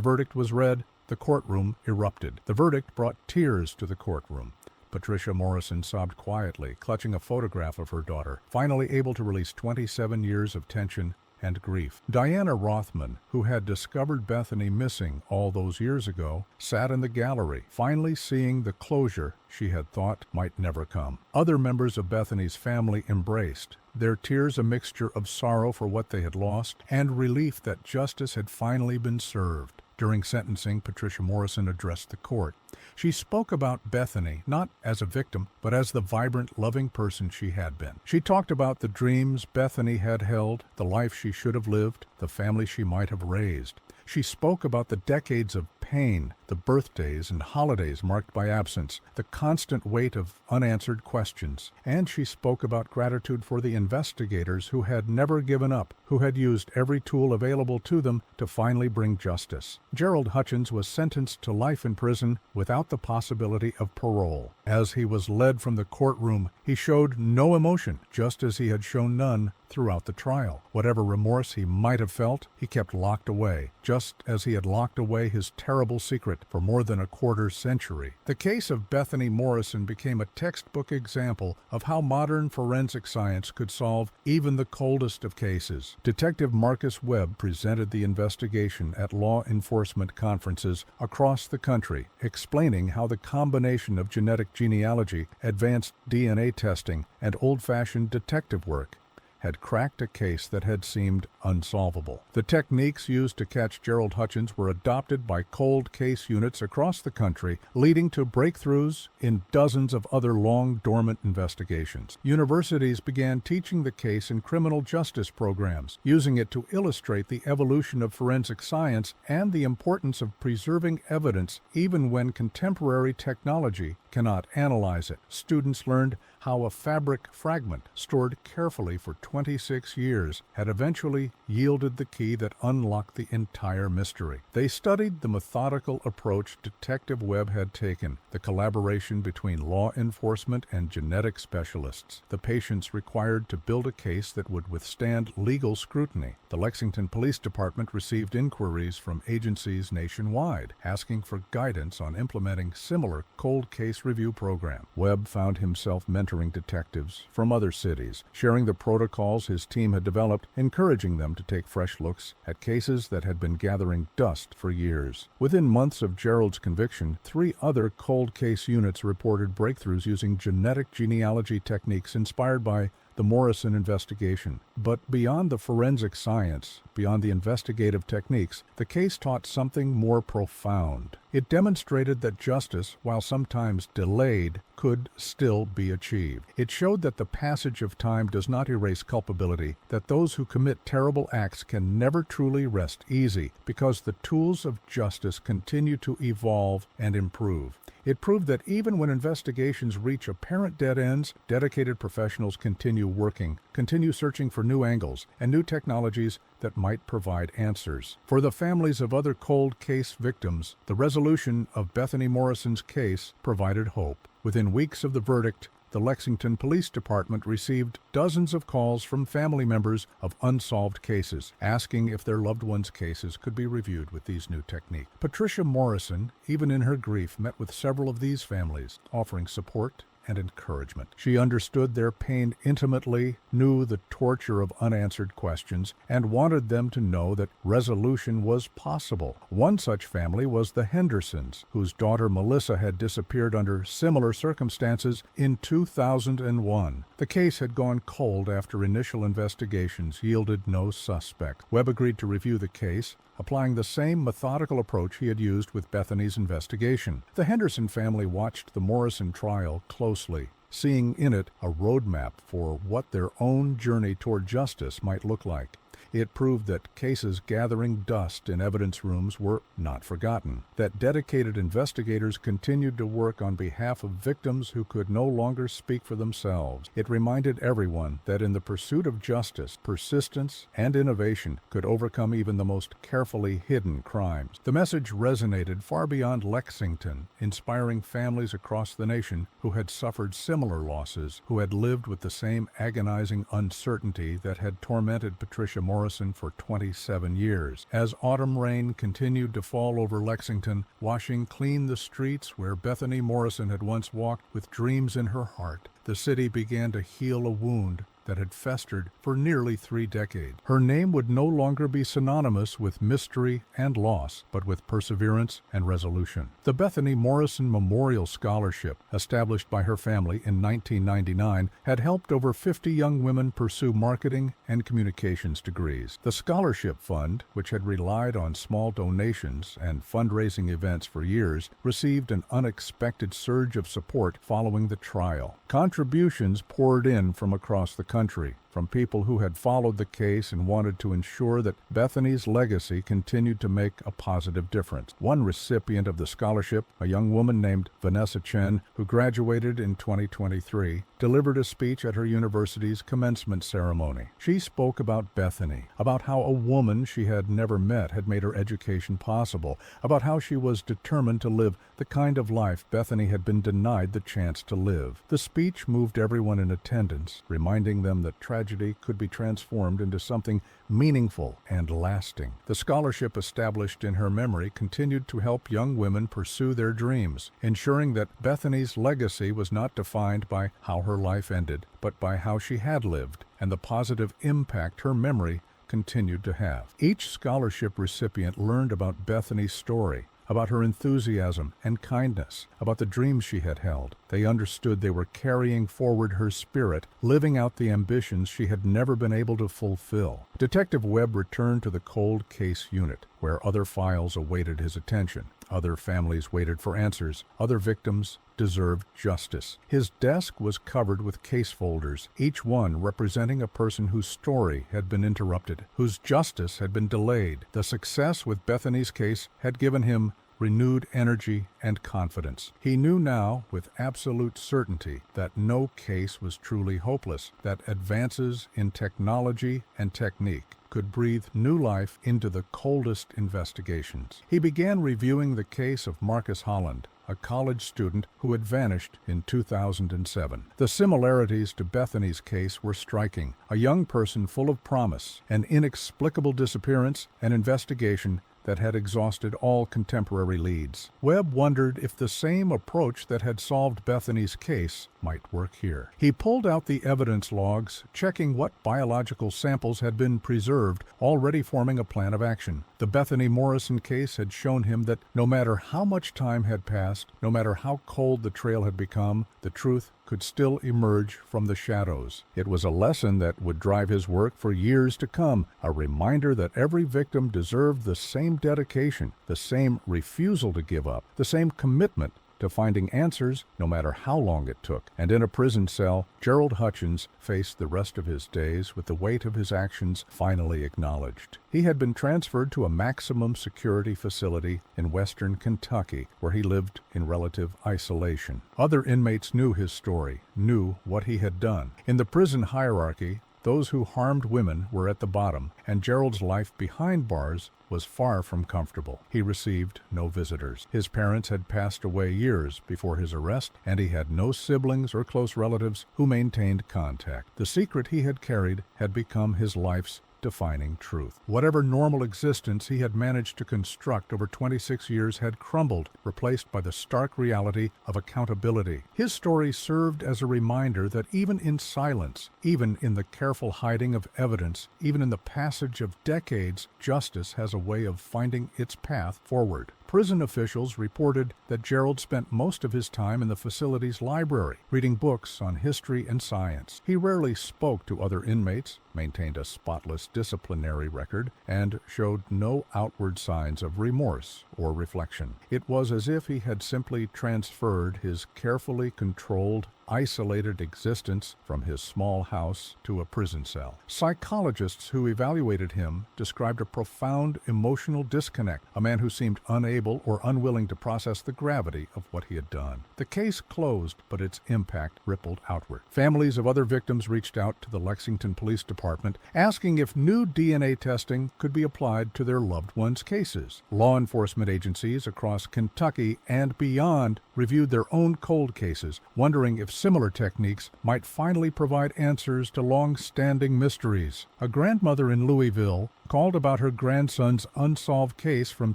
verdict was read, the courtroom erupted. The verdict brought tears to the courtroom. Patricia Morrison sobbed quietly, clutching a photograph of her daughter, finally able to release 27 years of tension and grief. Diana Rothman, who had discovered Bethany missing all those years ago, sat in the gallery, finally seeing the closure she had thought might never come. Other members of Bethany's family embraced, their tears a mixture of sorrow for what they had lost and relief that justice had finally been served. During sentencing, Patricia Morrison addressed the court. She spoke about Bethany, not as a victim, but as the vibrant, loving person she had been. She talked about the dreams Bethany had held, the life she should have lived, the family she might have raised. She spoke about the decades of pain, the birthdays and holidays marked by absence, the constant weight of unanswered questions. And she spoke about gratitude for the investigators who had never given up, who had used every tool available to them to finally bring justice. Gerald Hutchins was sentenced to life in prison without the possibility of parole. As he was led from the courtroom, he showed no emotion, just as he had shown none throughout the trial. Whatever remorse he might have felt, he kept locked away, just as he had locked away his terrible secret for more than a quarter century. The case of Bethany Morrison became a textbook example of how modern forensic science could solve even the coldest of cases. Detective Marcus Webb presented the investigation at law enforcement conferences across the country, explaining how the combination of genetic genealogy, advanced DNA testing, and old-fashioned detective work had cracked a case that had seemed unsolvable. The techniques used to catch Gerald Hutchins were adopted by cold case units across the country, leading to breakthroughs in dozens of other long-dormant investigations. Universities began teaching the case in criminal justice programs, using it to illustrate the evolution of forensic science and the importance of preserving evidence even when contemporary technology cannot analyze it. Students learned how a fabric fragment stored carefully for 26 years had eventually yielded the key that unlocked the entire mystery. They studied the methodical approach Detective Webb had taken, the collaboration between law enforcement and genetic specialists, the patience required to build a case that would withstand legal scrutiny. The Lexington Police Department received inquiries from agencies nationwide, asking for guidance on implementing similar cold case review program. Webb found himself mentoring detectives from other cities, sharing the protocols his team had developed, encouraging them to take fresh looks at cases that had been gathering dust for years. Within months of Gerald's conviction, 3 other cold case units reported breakthroughs using genetic genealogy techniques inspired by the Morrison investigation. But beyond the forensic science, beyond the investigative techniques, the case taught something more profound. It demonstrated that justice, while sometimes delayed, could still be achieved. It showed that the passage of time does not erase culpability, that those who commit terrible acts can never truly rest easy, because the tools of justice continue to evolve and improve. It proved that even when investigations reach apparent dead ends, dedicated professionals continue working, continue searching for new angles and new technologies that might provide answers. For the families of other cold case victims, the resolution of Bethany Morrison's case provided hope. Within weeks of the verdict, the Lexington Police Department received dozens of calls from family members of unsolved cases, asking if their loved ones' cases could be reviewed with these new techniques. Patricia Morrison, even in her grief, met with several of these families, offering support and encouragement. She understood their pain intimately, knew the torture of unanswered questions, and wanted them to know that resolution was possible. One such family was the Hendersons, whose daughter Melissa had disappeared under similar circumstances in 2001. The case had gone cold after initial investigations yielded no suspect. Webb agreed to review the case, applying the same methodical approach he had used with Bethany's investigation. The Henderson family watched the Morrison trial closely, seeing in it a roadmap for what their own journey toward justice might look like. It proved that cases gathering dust in evidence rooms were not forgotten, that dedicated investigators continued to work on behalf of victims who could no longer speak for themselves. It reminded everyone that in the pursuit of justice, persistence and innovation could overcome even the most carefully hidden crimes. The message resonated far beyond Lexington, inspiring families across the nation who had suffered similar losses, who had lived with the same agonizing uncertainty that had tormented Patricia Morrison for 27 years. As autumn rain continued to fall over Lexington, washing clean the streets where Bethany Morrison had once walked with dreams in her heart, the city began to heal a wound that had festered for nearly 3 decades. Her name would no longer be synonymous with mystery and loss, but with perseverance and resolution. The Bethany Morrison Memorial Scholarship, established by her family in 1999, had helped over 50 young women pursue marketing and communications degrees. The scholarship fund, which had relied on small donations and fundraising events for years, received an unexpected surge of support following the trial. Contributions poured in from across the country, from people who had followed the case and wanted to ensure that Bethany's legacy continued to make a positive difference. One recipient of the scholarship, a young woman named Vanessa Chen, who graduated in 2023, delivered a speech at her university's commencement ceremony. She spoke about Bethany, about how a woman she had never met had made her education possible, about how she was determined to live the kind of life Bethany had been denied the chance to live. The speech moved everyone in attendance, reminding them that tragedy could be transformed into something meaningful and lasting. The scholarship established in her memory continued to help young women pursue their dreams, ensuring that Bethany's legacy was not defined by how her life ended, but by how she had lived and the positive impact her memory continued to have. Each scholarship recipient learned about Bethany's story, about her enthusiasm and kindness, about the dreams she had held. They understood they were carrying forward her spirit, living out the ambitions she had never been able to fulfill. Detective Webb returned to the cold case unit, where other files awaited his attention. Other families waited for answers. Other victims deserved justice. His desk was covered with case folders, each one representing a person whose story had been interrupted, whose justice had been delayed. The success with Bethany's case had given him renewed energy and confidence. He knew now with absolute certainty that no case was truly hopeless, that advances in technology and technique could breathe new life into the coldest investigations. He began reviewing the case of Marcus Holland, a college student who had vanished in 2007. The similarities to Bethany's case were striking. A young person full of promise, an inexplicable disappearance, an investigation that had exhausted all contemporary leads. Webb wondered if the same approach that had solved Bethany's case might work here. He pulled out the evidence logs, checking what biological samples had been preserved, already forming a plan of action. The Bethany Morrison case had shown him that no matter how much time had passed, no matter how cold the trail had become, the truth could still emerge from the shadows. It was a lesson that would drive his work for years to come, a reminder that every victim deserved the same dedication, the same refusal to give up, the same commitment to finding answers no matter how long it took. And in a prison cell, Gerald Hutchins faced the rest of his days with the weight of his actions finally acknowledged. He had been transferred to a maximum security facility in western Kentucky, where he lived in relative isolation. Other inmates knew his story, knew what he had done. In the prison hierarchy, Those who harmed women were at the bottom, and Gerald's life behind bars was far from comfortable. He received no visitors. His parents had passed away years before his arrest, and he had no siblings or close relatives who maintained contact. The secret he had carried had become his life's defining truth. Whatever normal existence he had managed to construct over 26 years had crumbled, replaced by the stark reality of accountability. His story served as a reminder that even in silence, even in the careful hiding of evidence, even in the passage of decades, justice has a way of finding its path forward. Prison officials reported that Gerald spent most of his time in the facility's library, reading books on history and science. He rarely spoke to other inmates, maintained a spotless disciplinary record, and showed no outward signs of remorse or reflection. It was as if he had simply transferred his carefully controlled, isolated existence from his small house to a prison cell. Psychologists who evaluated him described a profound emotional disconnect, a man who seemed unable or unwilling to process the gravity of what he had done. The case closed, but its impact rippled outward. Families of other victims reached out to the Lexington Police Department, asking if new DNA testing could be applied to their loved ones' cases. Law enforcement agencies across Kentucky and beyond reviewed their own cold cases, wondering if similar techniques might finally provide answers to long-standing mysteries. A grandmother in Louisville called about her grandson's unsolved case from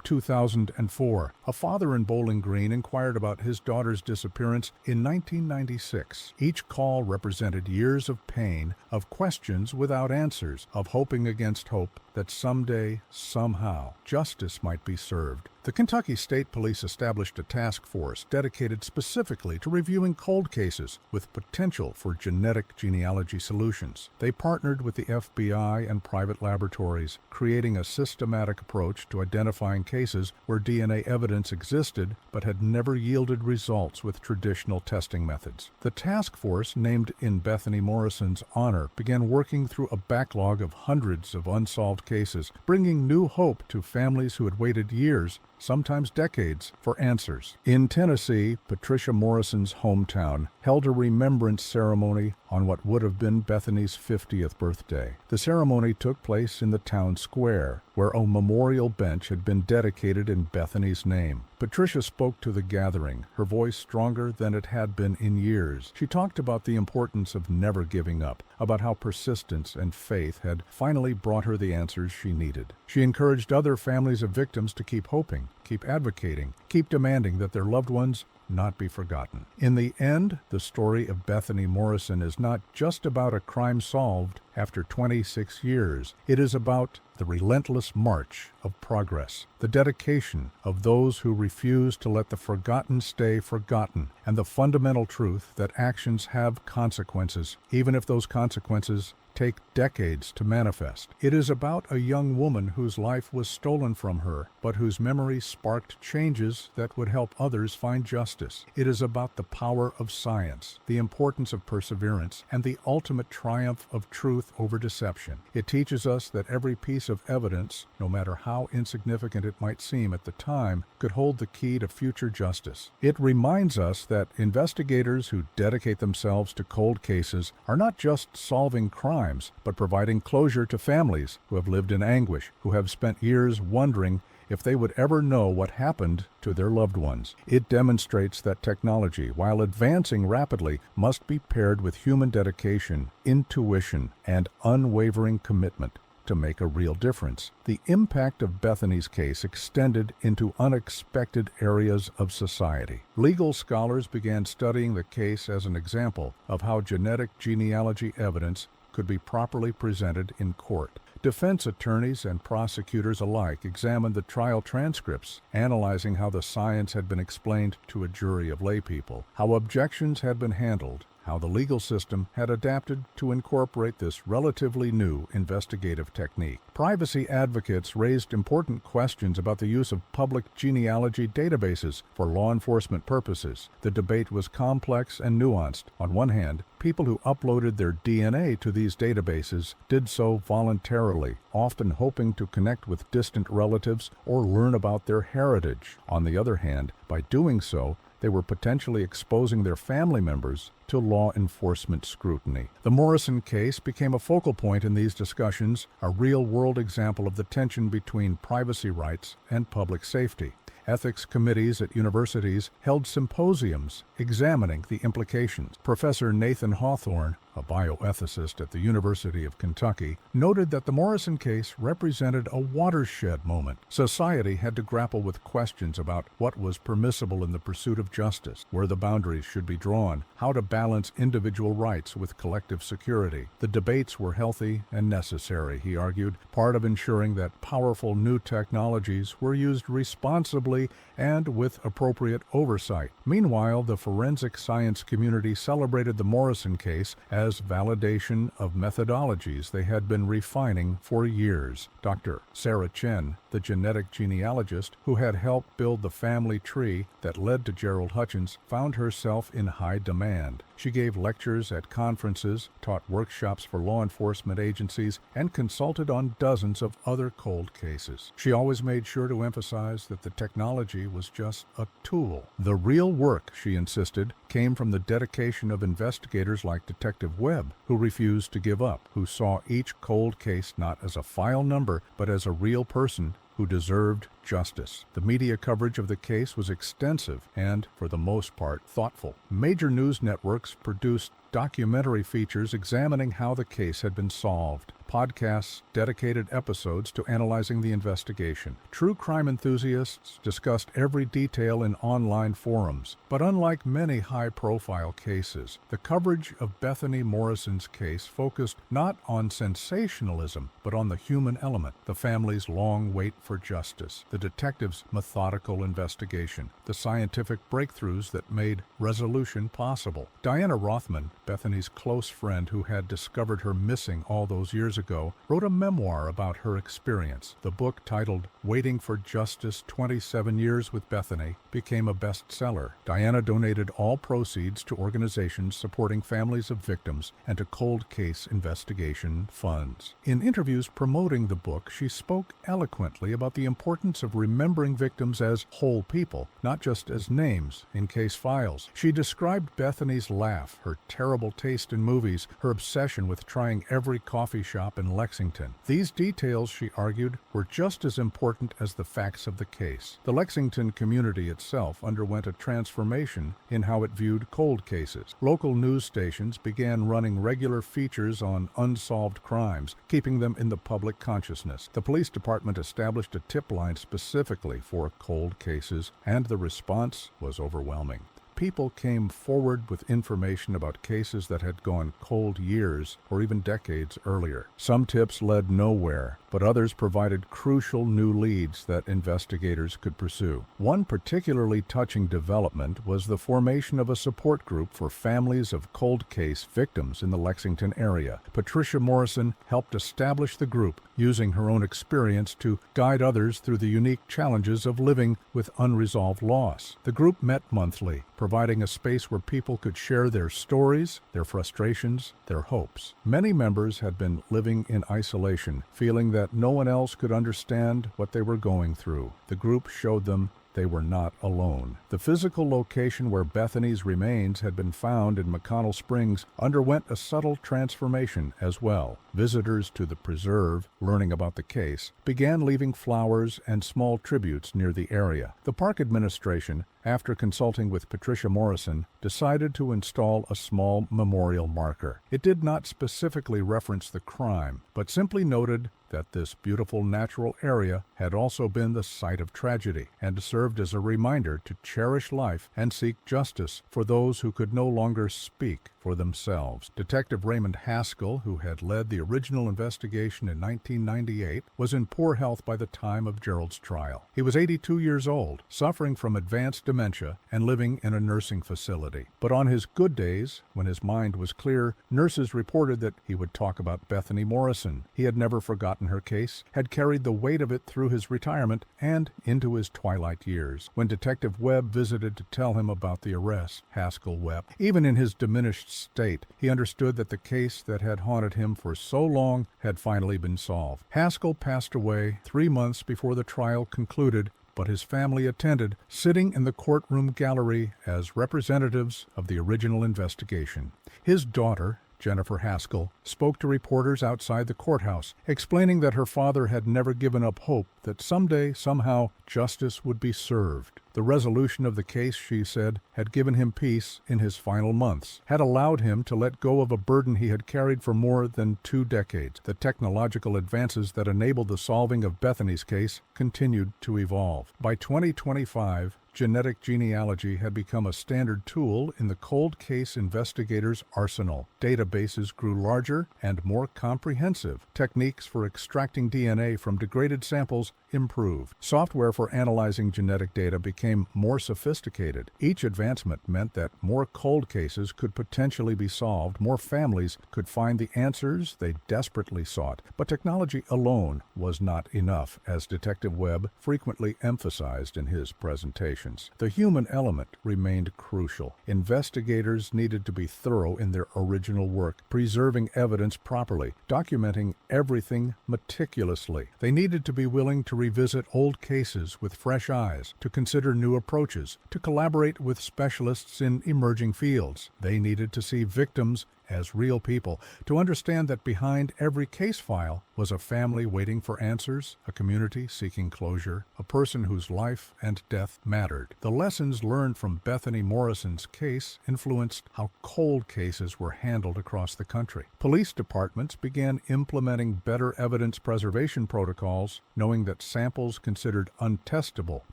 2004. A father in Bowling Green inquired about his daughter's disappearance in 1996. Each call represented years of pain, of questions without answers, of hoping against hope that someday, somehow, justice might be served. The Kentucky State Police established a task force dedicated specifically to reviewing cold cases with potential for genetic genealogy solutions. They partnered with the FBI and private laboratories, creating a systematic approach to identifying cases where DNA evidence existed but had never yielded results with traditional testing methods. The task force, named in Bethany Morrison's honor, began working through a backlog of hundreds of unsolved cases, bringing new hope to families who had waited years, sometimes decades, for answers. In Tennessee, Patricia Morrison's hometown held a remembrance ceremony on what would have been Bethany's 50th birthday. The ceremony took place in the town square, where a memorial bench had been dedicated in Bethany's name. Patricia spoke to the gathering, her voice stronger than it had been in years. She talked about the importance of never giving up, about how persistence and faith had finally brought her the answers she needed. She encouraged other families of victims to keep hoping, keep advocating, keep demanding that their loved ones not be forgotten. In the end, the story of Bethany Morrison is not just about a crime solved after 26 years. It is about the relentless march of progress, the dedication of those who refuse to let the forgotten stay forgotten, and the fundamental truth that actions have consequences, even if those consequences take decades to manifest. It is about a young woman whose life was stolen from her, but whose memory sparked changes that would help others find justice. It is about the power of science, the importance of perseverance, and the ultimate triumph of truth over deception. It teaches us that every piece of evidence, no matter how insignificant it might seem at the time, could hold the key to future justice. It reminds us that investigators who dedicate themselves to cold cases are not just solving crimes, but providing closure to families who have lived in anguish, who have spent years wondering if they would ever know what happened to their loved ones. It demonstrates that technology, while advancing rapidly, must be paired with human dedication, intuition, and unwavering commitment to make a real difference. The impact of Bethany's case extended into unexpected areas of society. Legal scholars began studying the case as an example of how genetic genealogy evidence could be properly presented in court. Defense attorneys and prosecutors alike examined the trial transcripts, analyzing how the science had been explained to a jury of laypeople, how objections had been handled, how the legal system had adapted to incorporate this relatively new investigative technique. Privacy advocates raised important questions about the use of public genealogy databases for law enforcement purposes. The debate was complex and nuanced. On one hand, people who uploaded their DNA to these databases did so voluntarily, often hoping to connect with distant relatives or learn about their heritage. On the other hand, by doing so, they were potentially exposing their family members to law enforcement scrutiny. The Morrison case became a focal point in these discussions, a real-world example of the tension between privacy rights and public safety. Ethics committees at universities held symposiums examining the implications. Professor Nathan Hawthorne, a bioethicist at the University of Kentucky, noted that the Morrison case represented a watershed moment. Society had to grapple with questions about what was permissible in the pursuit of justice, where the boundaries should be drawn, how to balance individual rights with collective security. The debates were healthy and necessary, he argued, part of ensuring that powerful new technologies were used responsibly and with appropriate oversight. Meanwhile, the forensic science community celebrated the Morrison case as validation of methodologies they had been refining for years. Dr. Sarah Chen, the genetic genealogist who had helped build the family tree that led to Gerald Hutchins, found herself in high demand. She gave lectures at conferences, taught workshops for law enforcement agencies, and consulted on dozens of other cold cases. She always made sure to emphasize that the technology was just a tool. The real work, she insisted, came from the dedication of investigators like Detective Webb, who refused to give up, who saw each cold case not as a file number, but as a real person who deserved justice. The media coverage of the case was extensive and, for the most part, thoughtful. Major news networks produced documentary features examining how the case had been solved. Podcasts dedicated episodes to analyzing the investigation. True crime enthusiasts discussed every detail in online forums. But unlike many high-profile cases, the coverage of Bethany Morrison's case focused not on sensationalism, but on the human element, the family's long wait for justice, the detective's methodical investigation, the scientific breakthroughs that made resolution possible. Diana Rothman, Bethany's close friend who had discovered her missing all those years ago, wrote a memoir about her experience. The book, titled Waiting for Justice 27 Years with Bethany, became a bestseller. Diana donated all proceeds to organizations supporting families of victims and to cold case investigation funds. In interviews promoting the book, she spoke eloquently about the importance of remembering victims as whole people, not just as names in case files. She described Bethany's laugh, her terrible taste in movies, her obsession with trying every coffee shop in Lexington. These details, she argued, were just as important as the facts of the case. The Lexington community itself underwent a transformation in how it viewed cold cases. Local news stations began running regular features on unsolved crimes, keeping them in the public consciousness. The police department established a tip line specifically for cold cases, and the response was overwhelming. People came forward with information about cases that had gone cold years or even decades earlier. Some tips led nowhere, but others provided crucial new leads that investigators could pursue. One particularly touching development was the formation of a support group for families of cold case victims in the Lexington area. Patricia Morrison helped establish the group, using her own experience to guide others through the unique challenges of living with unresolved loss. The group met monthly, providing a space where people could share their stories, their frustrations, their hopes. Many members had been living in isolation, feeling that no one else could understand what they were going through. The group showed them they were not alone. The physical location where Bethany's remains had been found in McConnell Springs underwent a subtle transformation as well. Visitors to the preserve, learning about the case, began leaving flowers and small tributes near the area. The park administration, after consulting with Patricia Morrison, decided to install a small memorial marker. It did not specifically reference the crime, but simply noted that this beautiful natural area had also been the site of tragedy and served as a reminder to cherish life and seek justice for those who could no longer speak for themselves. Detective Raymond Haskell, who had led the original investigation in 1998, was in poor health by the time of Gerald's trial. He was 82 years old, suffering from advanced dementia and living in a nursing facility. But on his good days, when his mind was clear, nurses reported that he would talk about Bethany Morrison. He had never forgotten her case, had carried the weight of it through his retirement and into his twilight years. When Detective Webb visited to tell him about the arrest, Haskell wept. Even in his diminished state, he understood that the case that had haunted him for so long had finally been solved. Haskell passed away 3 months before the trial concluded, but his family attended, sitting in the courtroom gallery as representatives of the original investigation. His daughter, Jennifer Haskell, spoke to reporters outside the courthouse, explaining that her father had never given up hope that someday, somehow, justice would be served. The resolution of the case, she said, had given him peace in his final months, had allowed him to let go of a burden he had carried for more than 2 decades. The technological advances that enabled the solving of Bethany's case continued to evolve. By 2025, genetic genealogy had become a standard tool in the cold case investigators' arsenal. Databases grew larger and more comprehensive. Techniques for extracting DNA from degraded samples improved. Software for analyzing genetic data became more sophisticated. Each advancement meant that more cold cases could potentially be solved, more families could find the answers they desperately sought. But technology alone was not enough, as Detective Webb frequently emphasized in his presentations. The human element remained crucial. Investigators needed to be thorough in their original work, preserving evidence properly, documenting everything meticulously. They needed to be willing to revisit old cases with fresh eyes, to consider new approaches, to collaborate with specialists in emerging fields. They needed to see victims as real people, to understand that behind every case file was a family waiting for answers, a community seeking closure, a person whose life and death mattered. The lessons learned from Bethany Morrison's case influenced how cold cases were handled across the country. Police departments began implementing better evidence preservation protocols, knowing that samples considered untestable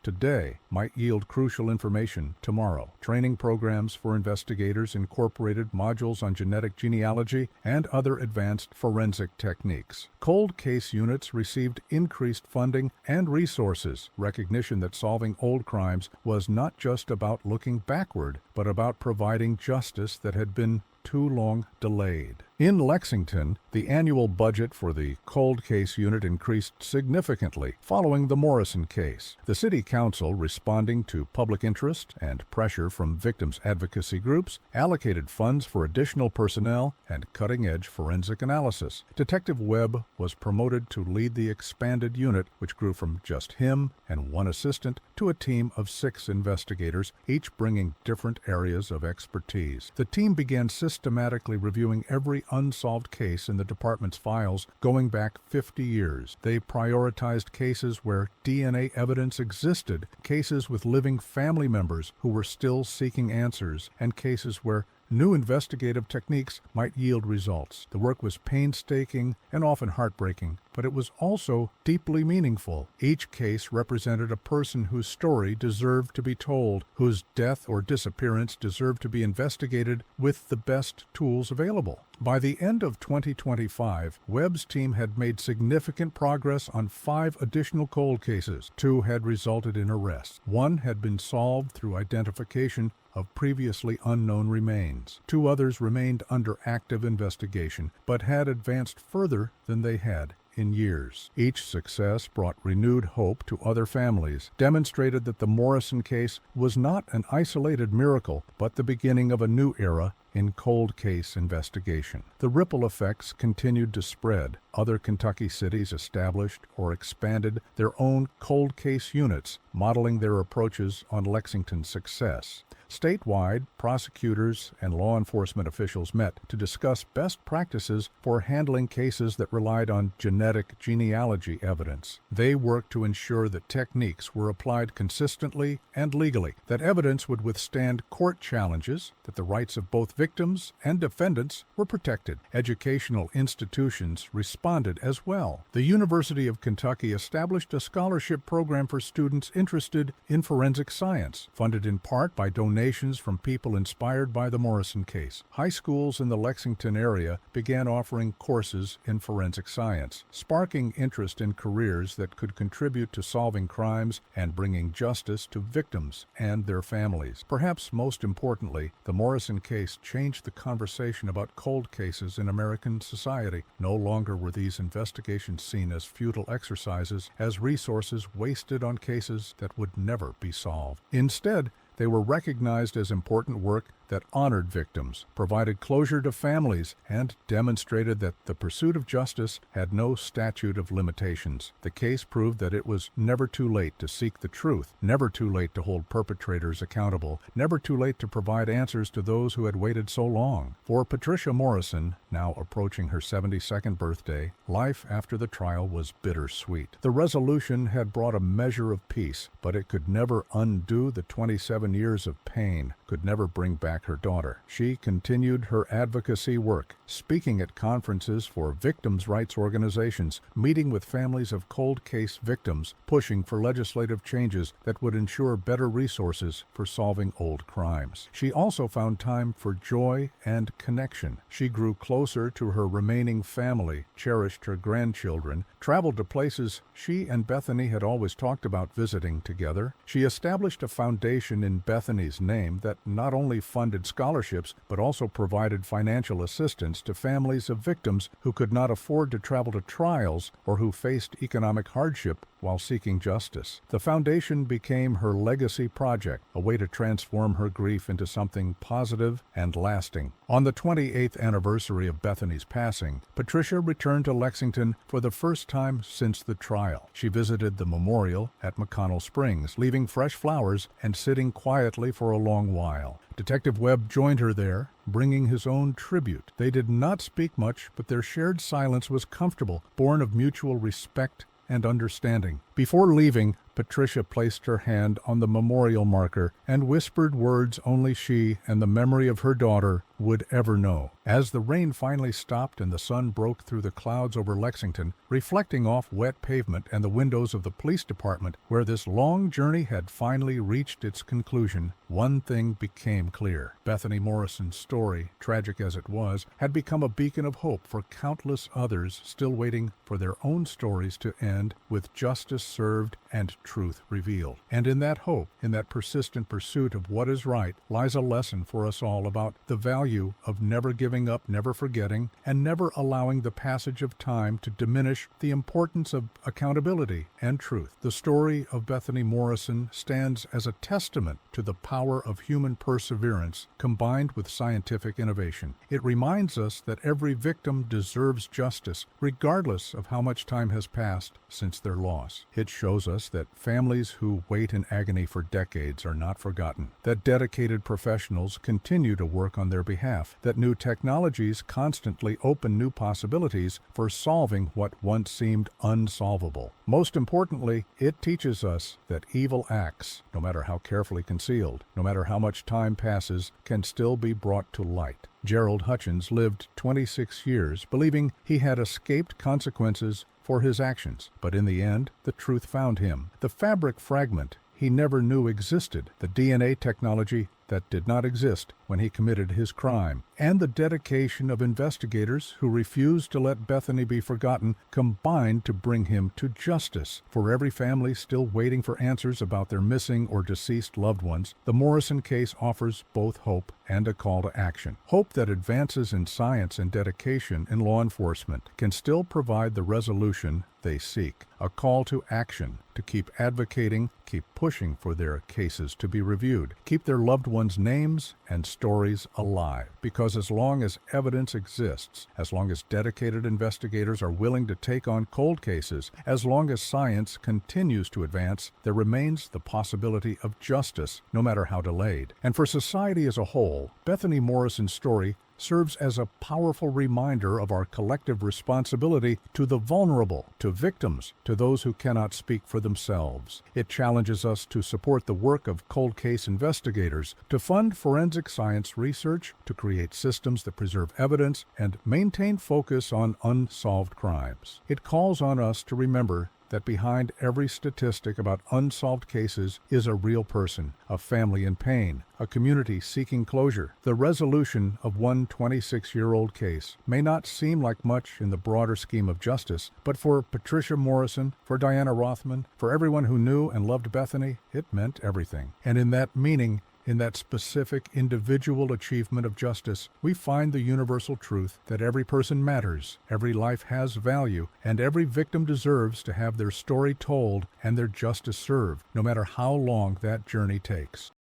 today might yield crucial information tomorrow. Training programs for investigators incorporated modules on genetic genealogy and other advanced forensic techniques. Cold case units received increased funding and resources, recognition that solving old crimes was not just about looking backward, but about providing justice that had been too long delayed. In Lexington, the annual budget for the cold case unit increased significantly following the Morrison case. The City Council, responding to public interest and pressure from victims' advocacy groups, allocated funds for additional personnel and cutting-edge forensic analysis. Detective Webb was promoted to lead the expanded unit, which grew from just him and 1 assistant to a team of 6 investigators, each bringing different areas of expertise. The team began systematically reviewing every unsolved case in the department's files going back 50 years. They prioritized cases where DNA evidence existed, cases with living family members who were still seeking answers, and cases where new investigative techniques might yield results. The work was painstaking and often heartbreaking, but it was also deeply meaningful. Each case represented a person whose story deserved to be told, whose death or disappearance deserved to be investigated with the best tools available. By the end of 2025, Webb's team had made significant progress on 5 additional cold cases. 2 had resulted in arrests. 1 had been solved through identification of previously unknown remains. 2 others remained under active investigation, but had advanced further than they had in years. Each success brought renewed hope to other families, demonstrated that the Morrison case was not an isolated miracle, but the beginning of a new era in cold case investigation. The ripple effects continued to spread. Other Kentucky cities established or expanded their own cold case units, modeling their approaches on Lexington's success. Statewide, prosecutors and law enforcement officials met to discuss best practices for handling cases that relied on genetic genealogy evidence. They worked to ensure that techniques were applied consistently and legally, that evidence would withstand court challenges, that the rights of both victims and defendants were protected. Educational institutions responded as well. The University of Kentucky established a scholarship program for students interested in forensic science, funded in part by donations from people inspired by the Morrison case. High schools in the Lexington area began offering courses in forensic science, sparking interest in careers that could contribute to solving crimes and bringing justice to victims and their families. Perhaps most importantly, the Morrison case changed the conversation about cold cases in American society. No longer were these investigations seen as futile exercises, as resources wasted on cases that would never be solved. Instead, they were recognized as important work that honored victims, provided closure to families, and demonstrated that the pursuit of justice had no statute of limitations. The case proved that it was never too late to seek the truth, never too late to hold perpetrators accountable, never too late to provide answers to those who had waited so long. For Patricia Morrison, now approaching her 72nd birthday, life after the trial was bittersweet. The resolution had brought a measure of peace, but it could never undo the 27 years of pain, could never bring back her daughter. She continued her advocacy work, speaking at conferences for victims' rights organizations, meeting with families of cold case victims, pushing for legislative changes that would ensure better resources for solving old crimes. She also found time for joy and connection. She grew closer to her remaining family, cherished her grandchildren, traveled to places she and Bethany had always talked about visiting together. She established a foundation in Bethany's name that not only funded scholarships but also provided financial assistance to families of victims who could not afford to travel to trials or who faced economic hardship while seeking justice. The foundation became her legacy project, a way to transform her grief into something positive and lasting. On the 28th anniversary of Bethany's passing, Patricia returned to Lexington for the first time since the trial. She visited the memorial at McConnell Springs, leaving fresh flowers and sitting quietly for a long while. Detective Webb joined her there, bringing his own tribute. They did not speak much, but their shared silence was comfortable, born of mutual respect and understanding. Before leaving, Patricia placed her hand on the memorial marker and whispered words only she and the memory of her daughter would ever know. As the rain finally stopped and the sun broke through the clouds over Lexington, reflecting off wet pavement and the windows of the police department where this long journey had finally reached its conclusion, one thing became clear. Bethany Morrison's story, tragic as it was, had become a beacon of hope for countless others still waiting for their own stories to end with justice served and truth revealed. And in that hope, in that persistent pursuit of what is right, lies a lesson for us all about the value of never giving up, never forgetting, and never allowing the passage of time to diminish the importance of accountability and truth. The story of Bethany Morrison stands as a testament to the power of human perseverance combined with scientific innovation. It reminds us that every victim deserves justice, regardless of how much time has passed since their loss. It shows us that families who wait in agony for decades are not forgotten, that dedicated professionals continue to work on their behalf, that new technologies constantly open new possibilities for solving what once seemed unsolvable. Most importantly, it teaches us that evil acts, no matter how carefully concealed, no matter how much time passes, can still be brought to light. Gerald Hutchins lived 26 years believing he had escaped consequences for his actions, but in the end, the truth found him. The fabric fragment he never knew existed, the DNA technology that did not exist when he committed his crime, and the dedication of investigators who refused to let Bethany be forgotten combined to bring him to justice. For every family still waiting for answers about their missing or deceased loved ones, the Morrison case offers both hope and a call to action. Hope that advances in science and dedication in law enforcement can still provide the resolution they seek. A call to action to keep advocating, keep pushing for their cases to be reviewed, keep their loved ones' names and stories alive. Because as long as evidence exists, as long as dedicated investigators are willing to take on cold cases, as long as science continues to advance, there remains the possibility of justice, no matter how delayed. And for society as a whole, Bethany Morrison's story serves as a powerful reminder of our collective responsibility to the vulnerable, to victims, to those who cannot speak for themselves. It challenges us to support the work of cold case investigators, to fund forensic science research, to create systems that preserve evidence, and maintain focus on unsolved crimes. It calls on us to remember that behind every statistic about unsolved cases is a real person, a family in pain, a community seeking closure. The resolution of one 26-year-old case may not seem like much in the broader scheme of justice, but for Patricia Morrison, for Diana Rothman, for everyone who knew and loved Bethany, it meant everything. And in that meaning, in that specific individual achievement of justice, we find the universal truth that every person matters, every life has value, and every victim deserves to have their story told and their justice served, no matter how long that journey takes.